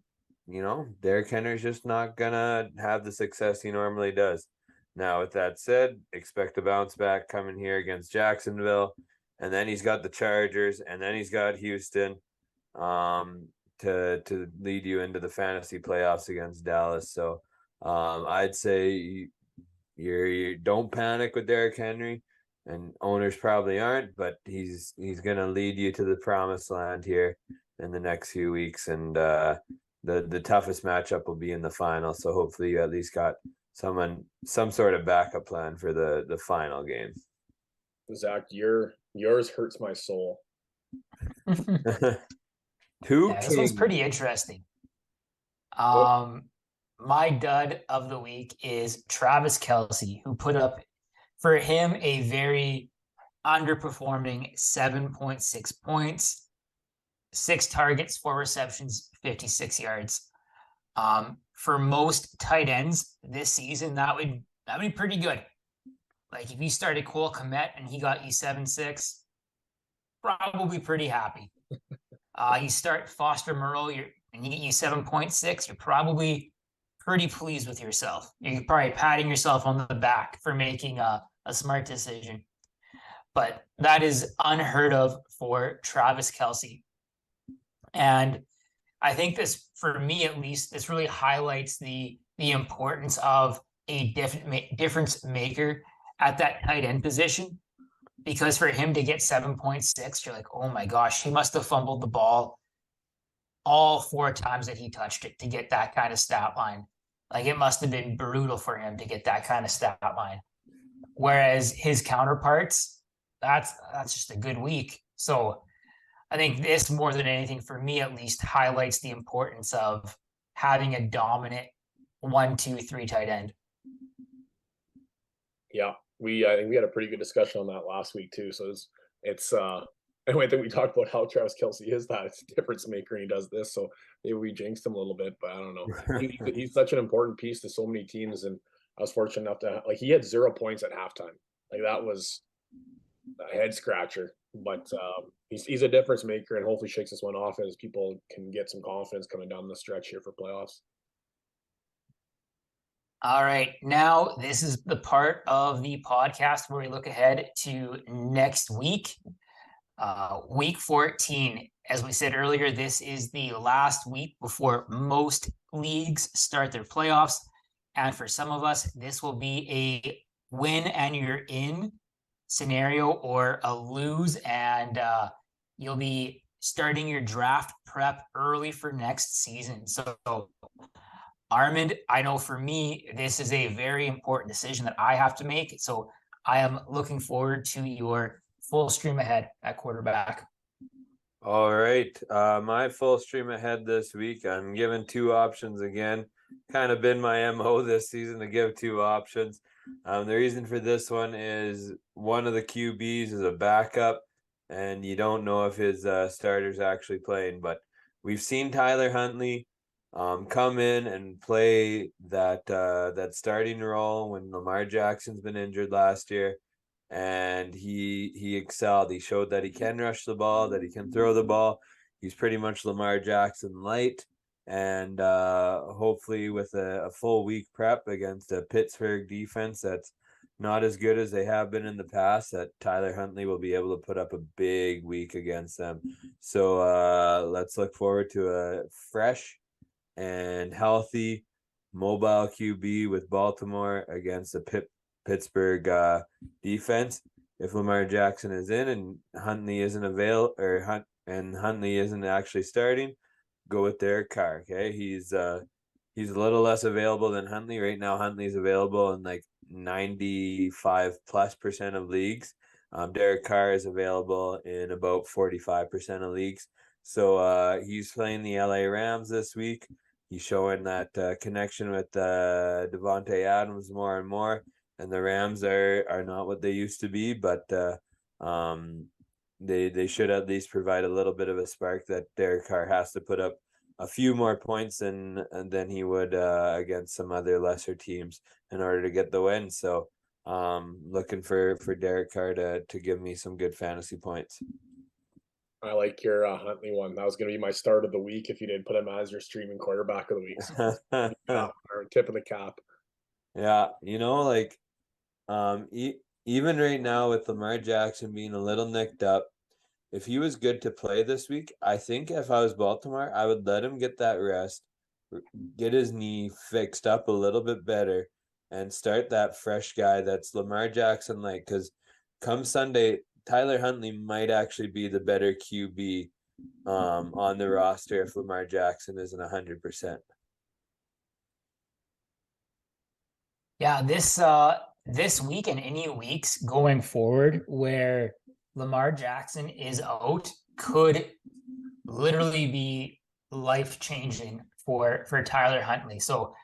you know, Derrick Henry's just not gonna have the success he normally does. Now, with that said, expect a bounce back coming here against Jacksonville, and then he's got the Chargers, and then he's got Houston to lead you into the fantasy playoffs against Dallas. So I'd say you don't panic with Derrick Henry, and owners probably aren't, but he's gonna lead you to the promised land here in the next few weeks, and the toughest matchup will be in the final. So hopefully you at least got some sort of backup plan for the final game. Zach, yours hurts my soul. Two Yeah, this one's kings. pretty interesting. What? My dud of the week is Travis Kelce, who put up for him a very underperforming 7.6 points, 6 targets, 4 receptions, 56 yards. For most tight ends this season, that'd be pretty good. Like if you started Cole Kmet and he got you 7.6, probably pretty happy. You start Foster Moreau, and you get you 7.6, you're probably pretty pleased with yourself. You're probably patting yourself on the back for making a smart decision. But that is unheard of for Travis Kelce. And I think this, for me at least, this really highlights the importance of a difference maker at that tight end position. Because for him to get 7.6, you're like, oh my gosh, he must have fumbled the ball all 4 times that he touched it to get that kind of stat line. Like it must have been brutal for him to get that kind of stat line. Whereas his counterparts, that's just a good week. So I think this, more than anything, for me at least, highlights the importance of having a dominant 1, 2, 3 tight end. Yeah, I think we had a pretty good discussion on that last week too. So it's anyway, I think we talked about how Travis Kelce is that difference maker and he does this. So maybe we jinxed him a little bit, but I don't know. He's such an important piece to so many teams, and I was fortunate enough to like he had 0 points at halftime. Like that was a head scratcher. But he's a difference maker, and hopefully shakes this one off as people can get some confidence coming down the stretch here for playoffs. All right. Now, this is the part of the podcast where we look ahead to next week, week 14. As we said earlier, this is the last week before most leagues start their playoffs. And for some of us, this will be a win and you're in scenario, or a lose and you'll be starting your draft prep early for next season. So Armand, I know for me, this is a very important decision that I have to make. So I am looking forward to your full stream ahead at quarterback. All right. My full stream ahead this week. I'm giving 2 options again. Kind of been my MO this season to give 2 options. The reason for this one is one of the QBs is a backup, and you don't know if his starter's actually playing. But we've seen Tyler Huntley come in and play that starting role when Lamar Jackson's been injured last year, and he excelled. He showed that he can rush the ball, that he can throw the ball. He's pretty much Lamar Jackson light. And hopefully with a full week prep against a Pittsburgh defense that's not as good as they have been in the past, that Tyler Huntley will be able to put up a big week against them. So let's look forward to a fresh and healthy mobile QB with Baltimore against the Pittsburgh defense. If Lamar Jackson is in and Huntley isn't Huntley isn't actually starting, go with Derek Carr. Okay, he's a little less available than Huntley right now. Huntley's available in like 95+% of leagues. Derek Carr is available in about 45% of leagues. So he's playing the LA Rams this week. He's showing that connection with Davante Adams more and more, and the Rams are not what they used to be, but they should at least provide a little bit of a spark that Derek Carr has to put up a few more points than he would against some other lesser teams in order to get the win. So looking for Derek Carr to give me some good fantasy points. I like your Huntley one. That was going to be my start of the week if you didn't put him as your streaming quarterback of the week. So, tip of the cap. Yeah, like even right now with Lamar Jackson being a little nicked up, if he was good to play this week, I think if I was Baltimore, I would let him get that rest, get his knee fixed up a little bit better, and start that fresh guy that's Lamar Jackson like, because come Sunday, Tyler Huntley might actually be the better QB on the roster if Lamar Jackson isn't 100%. Yeah, this this week and any weeks going forward where Lamar Jackson is out could literally be life changing for Tyler Huntley. So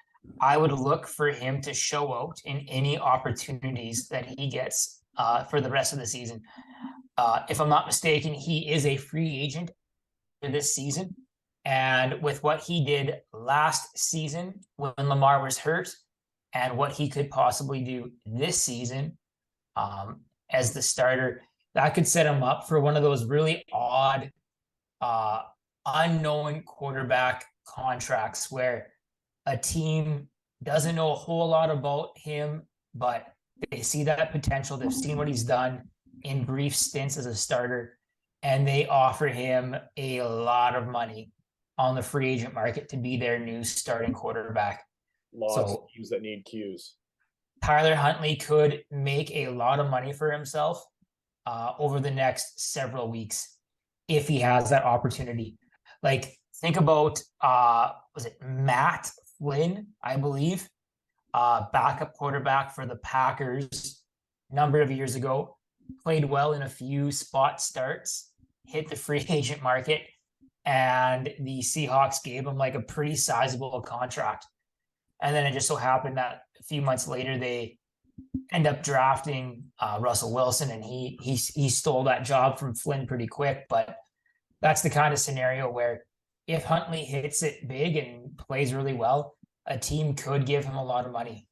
I would look for him to show out in any opportunities that he gets for the rest of the season. If I'm not mistaken, he is a free agent for this season. And with what he did last season when Lamar was hurt and what he could possibly do this season as the starter, that could set him up for one of those really odd, unknown quarterback contracts where a team doesn't know a whole lot about him, but they see that potential. They've seen what he's done in brief stints as a starter, and they offer him a lot of money on the free agent market to be their new starting quarterback. Lots of teams that need cues. Tyler Huntley could make a lot of money for himself over the next several weeks if he has that opportunity. Like, think about was it Matt Flynn, I believe, backup quarterback for the Packers a number of years ago, played well in a few spot starts, hit the free agent market, and the Seahawks gave him like a pretty sizable contract. And then it just so happened that a few months later, they end up drafting Russell Wilson, and he stole that job from Flynn pretty quick. But that's the kind of scenario where if Huntley hits it big and plays really well, a team could give him a lot of money.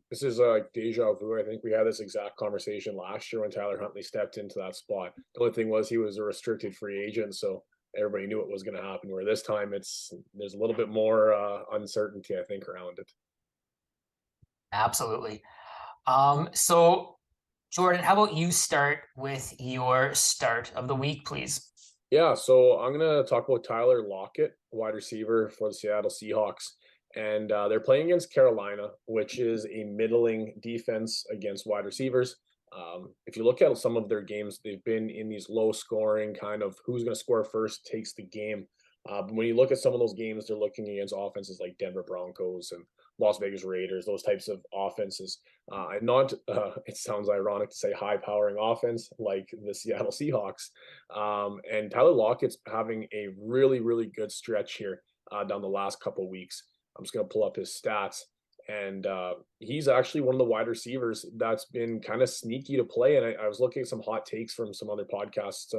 This is like deja vu. I think we had this exact conversation last year when Tyler Huntley stepped into that spot. The only thing was he was a restricted free agent, so everybody knew what was going to happen. Where this time there's a little bit more uncertainty, I think, around it. Absolutely. So Jordan, how about you start with your start of the week, please? Yeah, so I'm going to talk about Tyler Lockett, wide receiver for the Seattle Seahawks. And they're playing against Carolina, which is a middling defense against wide receivers. If you look at some of their games, they've been in these low scoring kind of who's going to score first takes the game. But when you look at some of those games, they're looking against offenses like Denver Broncos and Las Vegas Raiders, those types of offenses. It sounds ironic to say high powering offense like the Seattle Seahawks. And Tyler Lockett's having a really, really good stretch here down the last couple of weeks. I'm just going to pull up his stats. And he's actually one of the wide receivers that's been kind of sneaky to play. And I was looking at some hot takes from some other podcasts,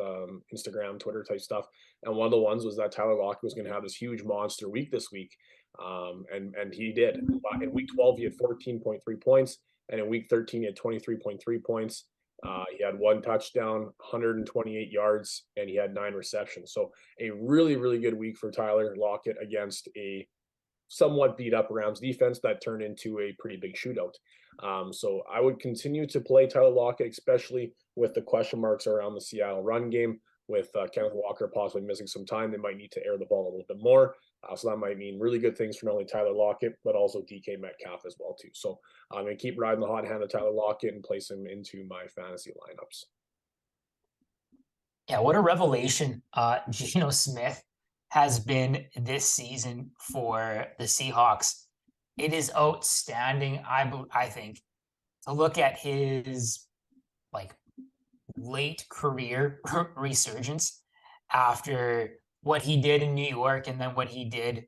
Instagram, Twitter type stuff. And one of the ones was that Tyler Lockett was going to have this huge monster week this week. And he did. In week 12, he had 14.3 points. And in week 13, he had 23.3 points. He had one touchdown, 128 yards, and he had 9 receptions. So a really, really good week for Tyler Lockett against a somewhat beat up Rams defense that turned into a pretty big shootout. So I would continue to play Tyler Lockett, especially with the question marks around the Seattle run game. With Kenneth Walker possibly missing some time, they might need to air the ball a little bit more. So that might mean really good things for not only Tyler Lockett, but also DK Metcalf as well too. So I'm going to keep riding the hot hand of Tyler Lockett and place him into my fantasy lineups. Yeah, what a revelation Geno Smith has been this season for the Seahawks. It is outstanding, I think, to look at his like late career resurgence after what he did in New York and then what he did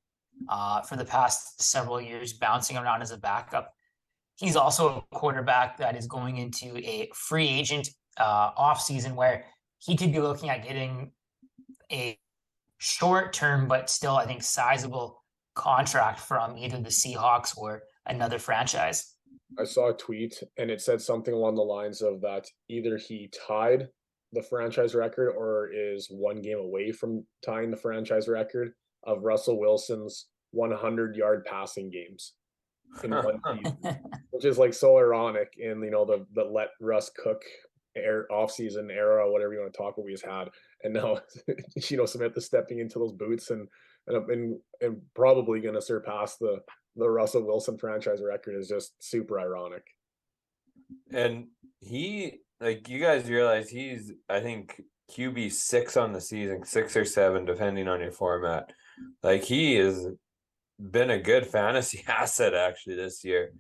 for the past several years bouncing around as a backup. He's also a quarterback that is going into a free agent offseason where he could be looking at getting a short term, but still, I think, sizable contract from either the Seahawks or another franchise. I saw a tweet and it said something along the lines of that either he tied the franchise record or is one game away from tying the franchise record of Russell Wilson's 100-yard passing games in one season, which is like so ironic in, you know, the let Russ cook off-season era, whatever you want to talk about, we just had, and now Geno Smith is stepping into those boots and probably going to surpass the Russell Wilson franchise record. Is just super ironic. And he, like, you guys realize he's, I think, QB 6 on the season, 6 or 7, depending on your format. Like, he has been a good fantasy asset actually this year.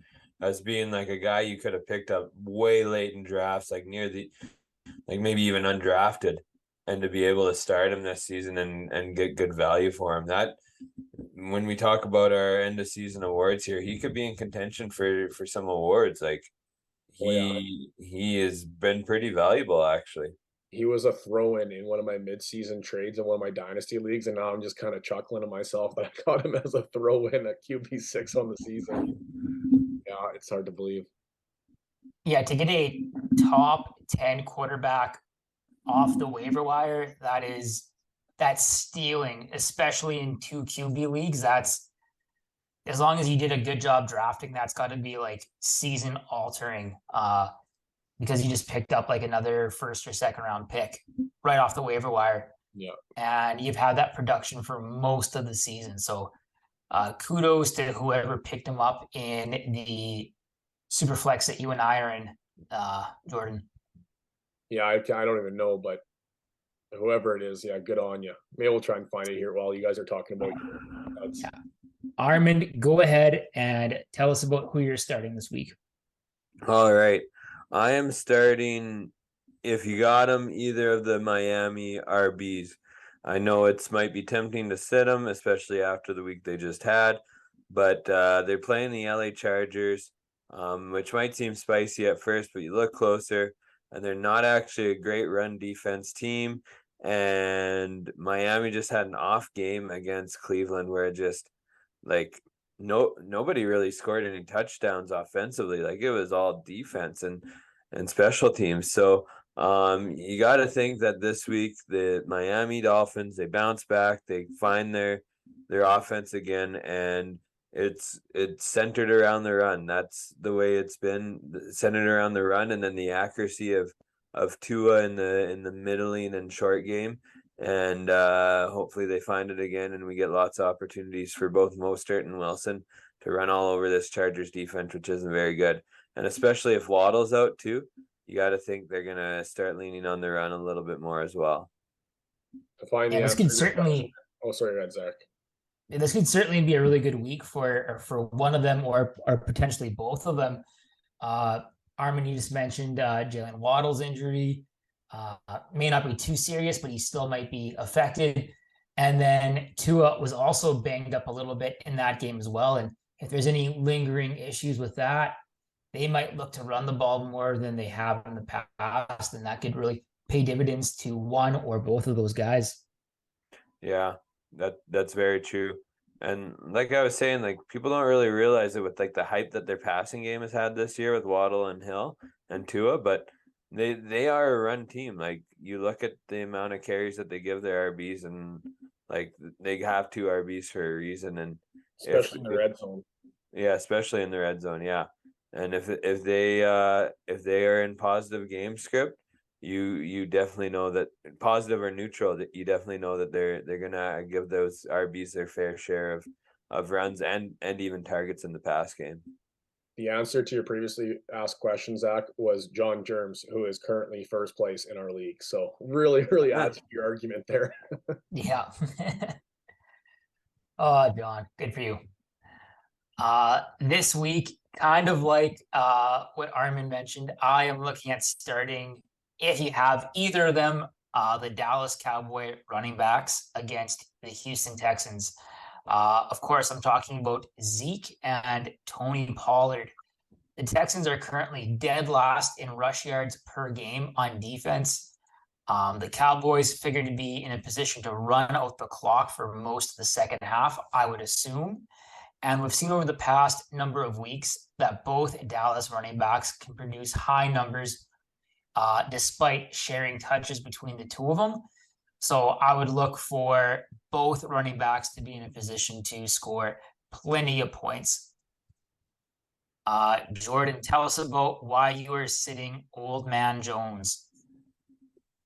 as being like a guy you could have picked up way late in drafts, like near the like maybe even undrafted, and to be able to start him this season and get good value for him. That when we talk about our end of season awards here, he could be in contention for some awards. Like Oh yeah, he has been pretty valuable actually. he was a throw-in in one of my mid-season trades in one of my dynasty leagues, and now I'm just kind of chuckling to myself that I got him as a throw-in at QB6 on the season. Yeah, it's hard to believe. Yeah, to get a top 10 quarterback off the waiver wire, that's stealing, especially in 2 QB leagues. That's as long as you did a good job drafting, that's got to be like season altering. Because you just picked up like another first or second round pick right off the waiver wire. Yeah. And you've had that production for most of the season. So kudos to whoever picked him up in the super flex that you and I are in, Jordan. Yeah, I don't even know, but whoever it is, yeah, good on you. Maybe we'll try and find it here while you guys are talking about that's Yeah. Armin, go ahead and tell us about who you're starting this week. All right. I am starting, if you got them, either of the Miami RBs. I know it's might be tempting to sit them, especially after the week they just had, but they're playing the LA Chargers, which might seem spicy at first, but you look closer, and they're not actually a great run defense team. And Miami just had an off game against Cleveland where it just like nobody really scored any touchdowns offensively. Like it was all defense and special teams. So you got to think that this week the Miami Dolphins, they bounce back, they find their offense again, and it's centered around the run. That's the way it's been, centered around the run, and then the accuracy of Tua in the middling and short game. And hopefully they find it again, and we get lots of opportunities for both Mostert and Wilson to run all over this Chargers defense, which isn't very good. And especially if Waddle's out too, you got to think they're gonna start leaning on the run a little bit more as well. to find Yeah, the this answer could to your question. certainly Oh, sorry, go ahead, Zach. this could certainly be a really good week for one of them or potentially both of them. Armin, you just mentioned Jalen Waddle's injury. May not be too serious, but he still might be affected. And then Tua was also banged up a little bit in that game as well. And if there's any lingering issues with that, they might look to run the ball more than they have in the past. And that could really pay dividends to one or both of those guys. Yeah, that's very true. And like I was saying, like people don't really realize it with like the hype that their passing game has had this year with Waddle and Hill and Tua, but they are a run team. Like you look at the amount of carries that they give their RBs, and like they have 2 RBs for a reason. And Especially in the red zone. yeah, especially in the red zone, yeah. And if they are in positive game script, you definitely know that, positive or neutral, that you definitely know that they're gonna give those RBs their fair share of runs and even targets in the pass game. The answer to your previously asked question, Zach, was John Germs, who is currently first place in our league. So really, really adds to your argument there. Yeah. Oh, John, good for you. This week, kind of like what Armin mentioned, I am looking at starting, if you have either of them, the Dallas Cowboy running backs against the Houston Texans. Of course, I'm talking about Zeke and Tony Pollard. The Texans are currently dead last in rush yards per game on defense. The Cowboys figure to be in a position to run out the clock for most of the second half, I would assume. And we've seen over the past number of weeks that both Dallas running backs can produce high numbers despite sharing touches between the two of them. So I would look for both running backs to be in a position to score plenty of points. Jordan, tell us about why you are sitting Old Man Jones.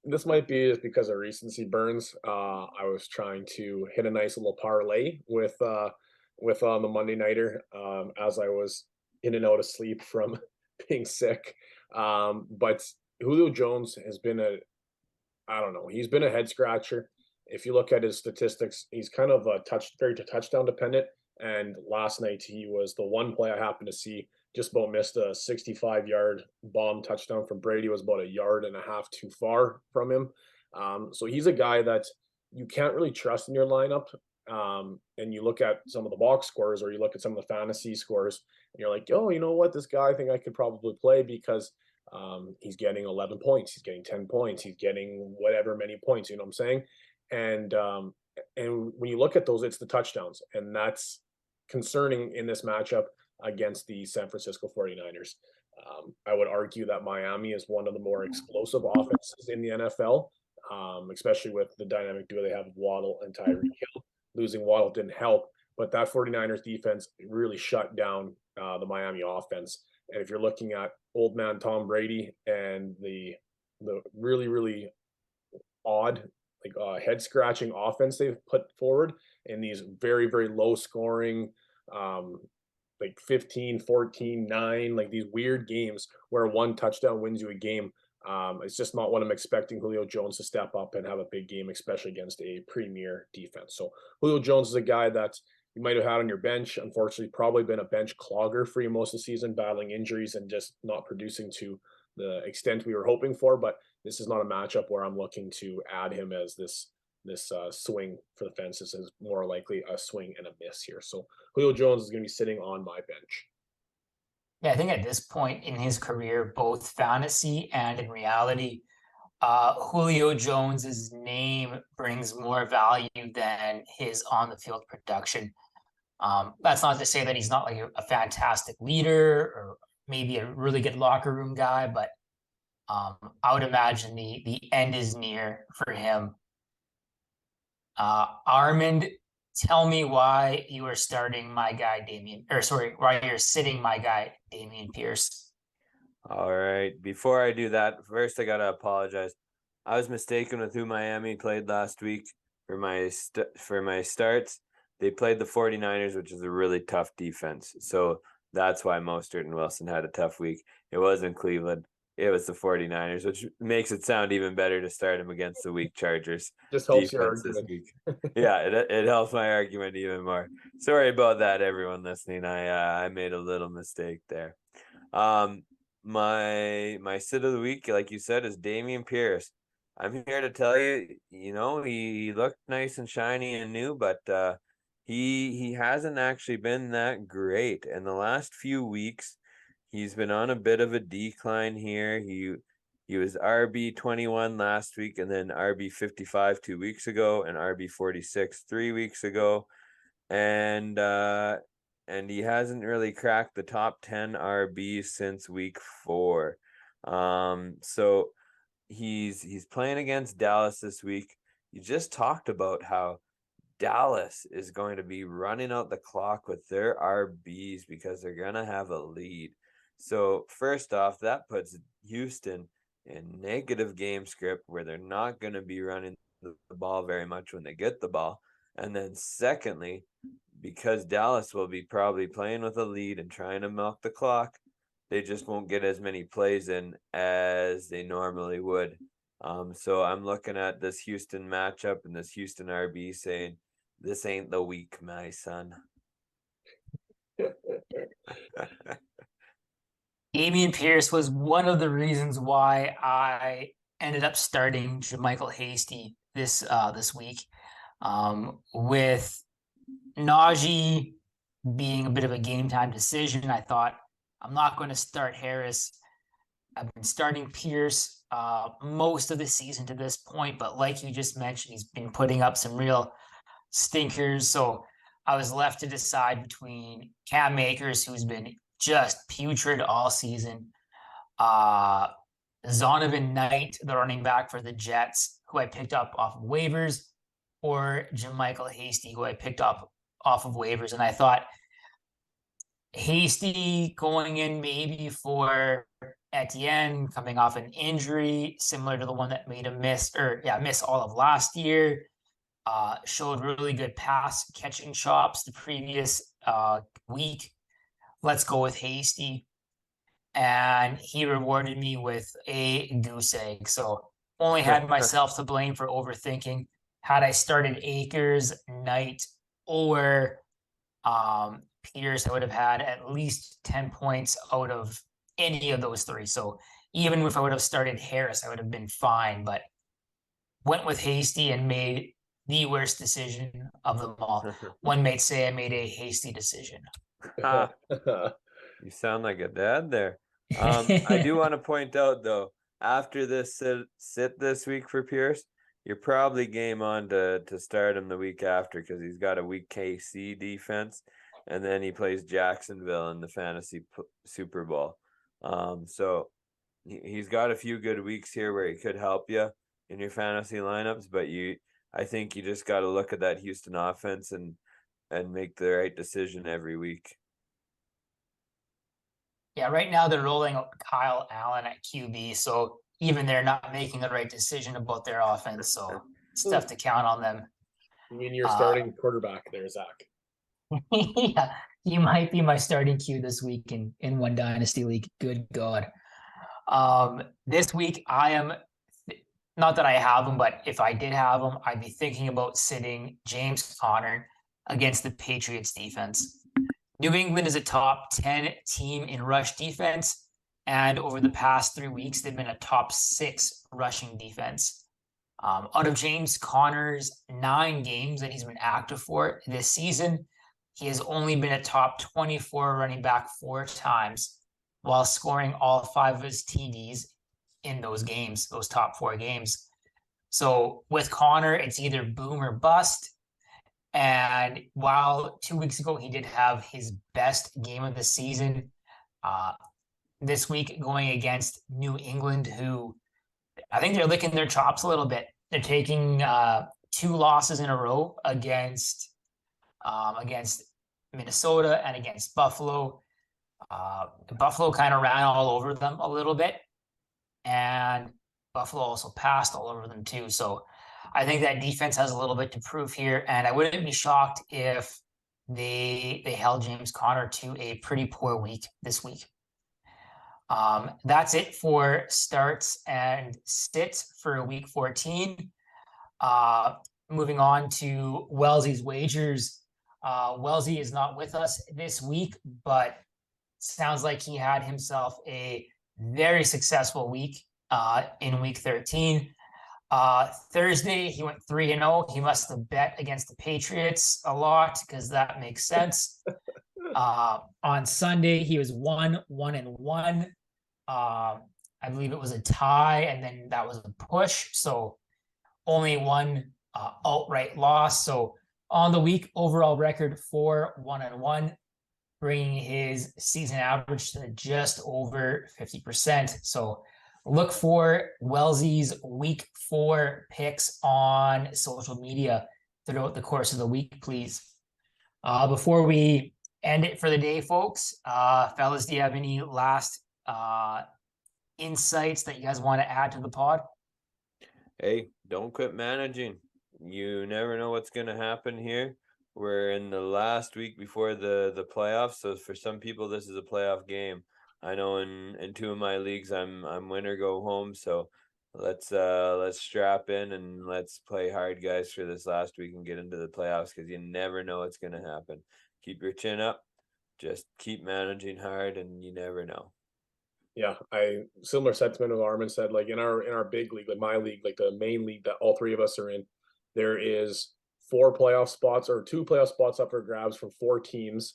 This might be just because of recency burns. I was trying to hit a nice little parlay with on the Monday nighter as I was in and out of sleep from being sick. But Julio Jones has been I don't know, he's been a head scratcher. If you look at his statistics, he's kind of very touchdown dependent. And last night he was the one play I happened to see just about missed a 65-yard bomb touchdown from Brady. It was about a yard and a half too far from him. So he's a guy that you can't really trust in your lineup. And you look at some of the box scores, or you look at some of the fantasy scores, and you're like, oh, you know what? This guy, I think I could probably play because he's getting 11 points, he's getting 10 points, he's getting whatever many points. You know what I'm saying? And when you look at those, it's the touchdowns, and that's concerning in this matchup against the San Francisco 49ers. I would argue that Miami is one of the more explosive offenses in the NFL, especially with the dynamic duo they have of Waddle and Tyreek Hill. Losing Waddle didn't help, but that 49ers defense really shut down the Miami offense. And if you're looking at old man Tom Brady and the really, really odd, like head scratching offense they've put forward in these very, very low scoring, like 15, 14, 9, like these weird games where one touchdown wins you a game. It's just not what I'm expecting Julio Jones to step up and have a big game, especially against a premier defense. So Julio Jones is a guy that you might have had on your bench. Unfortunately, probably been a bench clogger for you most of the season, battling injuries and just not producing to the extent we were hoping for. But this is not a matchup where I'm looking to add him as this swing for the fences. Is more likely a swing and a miss here. So Julio Jones is going to be sitting on my bench. Yeah, I think at this point in his career, both fantasy and in reality, Julio Jones's name brings more value than his on the field production. That's not to say that he's not like a fantastic leader or maybe a really good locker room guy, but I would imagine the end is near for him. Armand, tell me why you are starting my guy why you're sitting my guy Dameon Pierce. All right. Before I do that, first I gotta apologize. I was mistaken with who Miami played last week for my starts. They played the 49ers, which is a really tough defense. So that's why Mostert and Wilson had a tough week. It wasn't Cleveland. It was the 49ers, which makes it sound even better to start them against the weak Chargers Just helps your defense this argument. week. Yeah, it helps my argument even more. Sorry about that, everyone listening. I made a little mistake there. My sit of the week, like you said, is Dameon Pierce. I'm here to tell you, he looked nice and shiny and new, but he hasn't actually been that great. In the last few weeks, he's been on a bit of a decline here. He was RB 21 last week, and then RB 55 2 weeks ago, and RB 46 3 weeks ago, and he hasn't really cracked the top 10 RBs since week 4. So he's playing against Dallas this week. You just talked about how Dallas is going to be running out the clock with their RBs because they're going to have a lead. So first off, that puts Houston in negative game script where they're not going to be running the ball very much when they get the ball. And then secondly, because Dallas will be probably playing with a lead and trying to milk the clock, they just won't get as many plays in as they normally would. So I'm looking at this Houston matchup and this Houston RB saying, this ain't the week, my son. Dameon Pierce was one of the reasons why I ended up starting JaMycal Hasty this week. With Najee being a bit of a game time decision, I thought I'm not going to start Harris. I've been starting Pierce most of the season to this point, but like you just mentioned, he's been putting up some real stinkers. So I was left to decide between Cam Akers, who's been just putrid all season, Zonovan Knight, the running back for the Jets, who I picked up off of waivers, or JaMycal Hasty, who I picked up off of waivers. And I thought Hasty going in maybe for Etienne coming off an injury similar to the one that made him miss all of last year. Showed really good pass catching chops the previous week. Let's go with Hasty. And he rewarded me with a goose egg. So only had myself to blame for overthinking. Had I started Akers, Knight, or Pierce, I would have had at least 10 points out of any of those three. So even if I would have started Harris, I would have been fine, but went with Hasty and made the worst decision of them all. One might say I made a hasty decision. You sound like a dad there. I do want to point out though, after this sit this week for Pierce, you're probably game on to start him the week after because he's got a weak KC defense, and then he plays Jacksonville in the fantasy Super Bowl. So he's got a few good weeks here where he could help you in your fantasy lineups, but I think you just got to look at that Houston offense and make the right decision every week. Yeah, right now they're rolling out Kyle Allen at QB, so even they're not making the right decision about their offense, so it's tough to count on them. I mean, you're starting quarterback there, Zach. Yeah, he might be my starting Q this week in one dynasty league. Good God. This week I am not that I have him, but if I did have him, I'd be thinking about sitting James Conner against the Patriots defense. New England is a top 10 team in rush defense, and over the past 3 weeks, they've been a top 6 rushing defense. Out of James Conner's 9 games that he's been active for this season, he has only been a top 24 running back 4 times, while scoring all 5 of his TDs in those games, those top 4 games. So with Conner, it's either boom or bust. And while 2 weeks ago he did have his best game of the season, this week going against New England, who I think they're licking their chops a little bit. They're taking 2 losses in a row against Minnesota and against Buffalo. Buffalo kind of ran all over them a little bit, and Buffalo also passed all over them too. So I think that defense has a little bit to prove here, and I wouldn't be shocked if they held James Conner to a pretty poor week this week. That's it for starts and sits for week 14. Moving on to Wellesley's wagers. Wellesley is not with us this week, but sounds like he had himself a very successful week in week 13. Thursday, he went 3-0. He must have bet against the Patriots a lot because that makes sense. On Sunday, he was 1-1. I believe it was a tie, and then that was a push. So only one outright loss. So on the week, overall record 4-1-1, bringing his season average to just over 50%. So look for Wellesley's week 4 picks on social media throughout the course of the week, please. Before we end it for the day, folks, fellas, do you have any last insights that you guys want to add to the pod? Hey, don't quit managing. You never know what's going to happen here. We're in the last week before the playoffs, so for some people this is a playoff game. I know in 2 of my leagues I'm win or go home, so let's strap in and let's play hard, guys, for this last week and get into the playoffs, because you never know what's going to happen. Keep your chin up, just keep managing hard, and you never know. Yeah, similar sentiment of Armin said. Like in our big league, like my league, like the main league that all 3 of us are in, there is 4 playoff spots or 2 playoff spots up for grabs from 4 teams.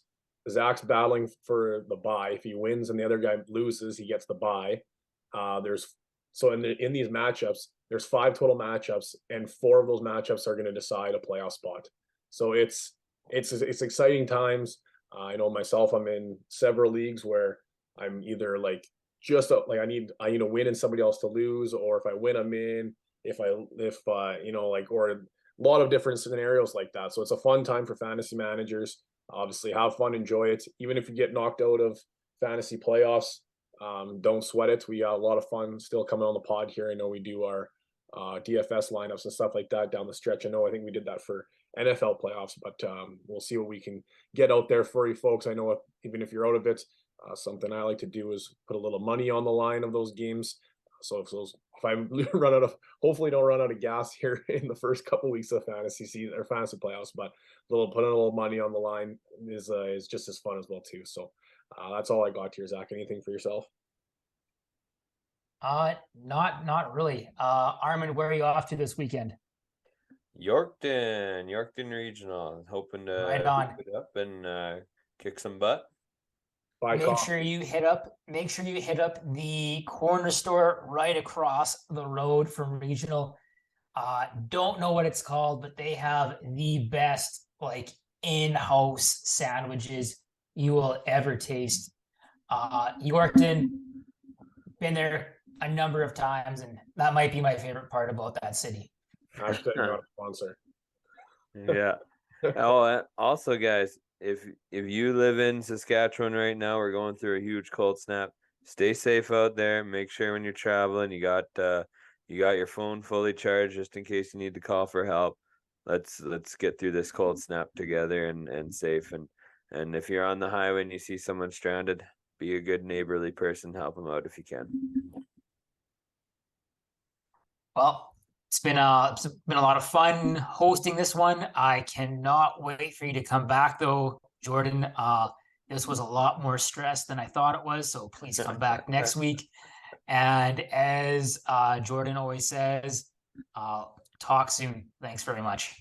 Zach's battling for the bye. If he wins and the other guy loses, he gets the bye. In these matchups, there's 5 total matchups, and 4 of those matchups are going to decide a playoff spot. So it's exciting times. I know myself, I'm in several leagues where I'm either like I need a win and somebody else to lose, or if I win, I'm in. Or a lot of different scenarios like that. So it's a fun time for fantasy managers. Obviously, have fun, enjoy it. Even if you get knocked out of fantasy playoffs, don't sweat it. We got a lot of fun still coming on the pod here. I know we do our DFS lineups and stuff like that down the stretch. I think we did that for NFL playoffs, but we'll see what we can get out there for you folks. I know even if you're out of it, something I like to do is put a little money on the line of those games. So if I run out of, hopefully don't run out of gas here in the first couple weeks of fantasy season or fantasy playoffs, but putting a little money on the line is just as fun as well too. So that's all I got here, Zach. Anything for yourself? Not really. Armin, where are you off to this weekend? Yorkton Regional. Hoping Right to on. hoop it up and kick some butt. Buy Make coffee. sure you hit up the corner store right across the road from Regional. Don't know what it's called, but they have the best like in-house sandwiches you will ever taste. Yorkton, been there a number of times, and that might be my favorite part about that city. Hashtag not a sponsor. Yeah. Oh, also, guys, if you live in Saskatchewan right now, we're going through a huge cold snap. Stay safe out there. Make sure when you're traveling, you got your phone fully charged just in case you need to call for help. Let's get through this cold snap together and safe. And if you're on the highway and you see someone stranded, be a good neighborly person. Help them out if you can. Well, it's been a lot of fun hosting this one. I cannot wait for you to come back though, Jordan. This was a lot more stress than I thought it was, so please come back next week. And as Jordan always says, talk soon. Thanks very much.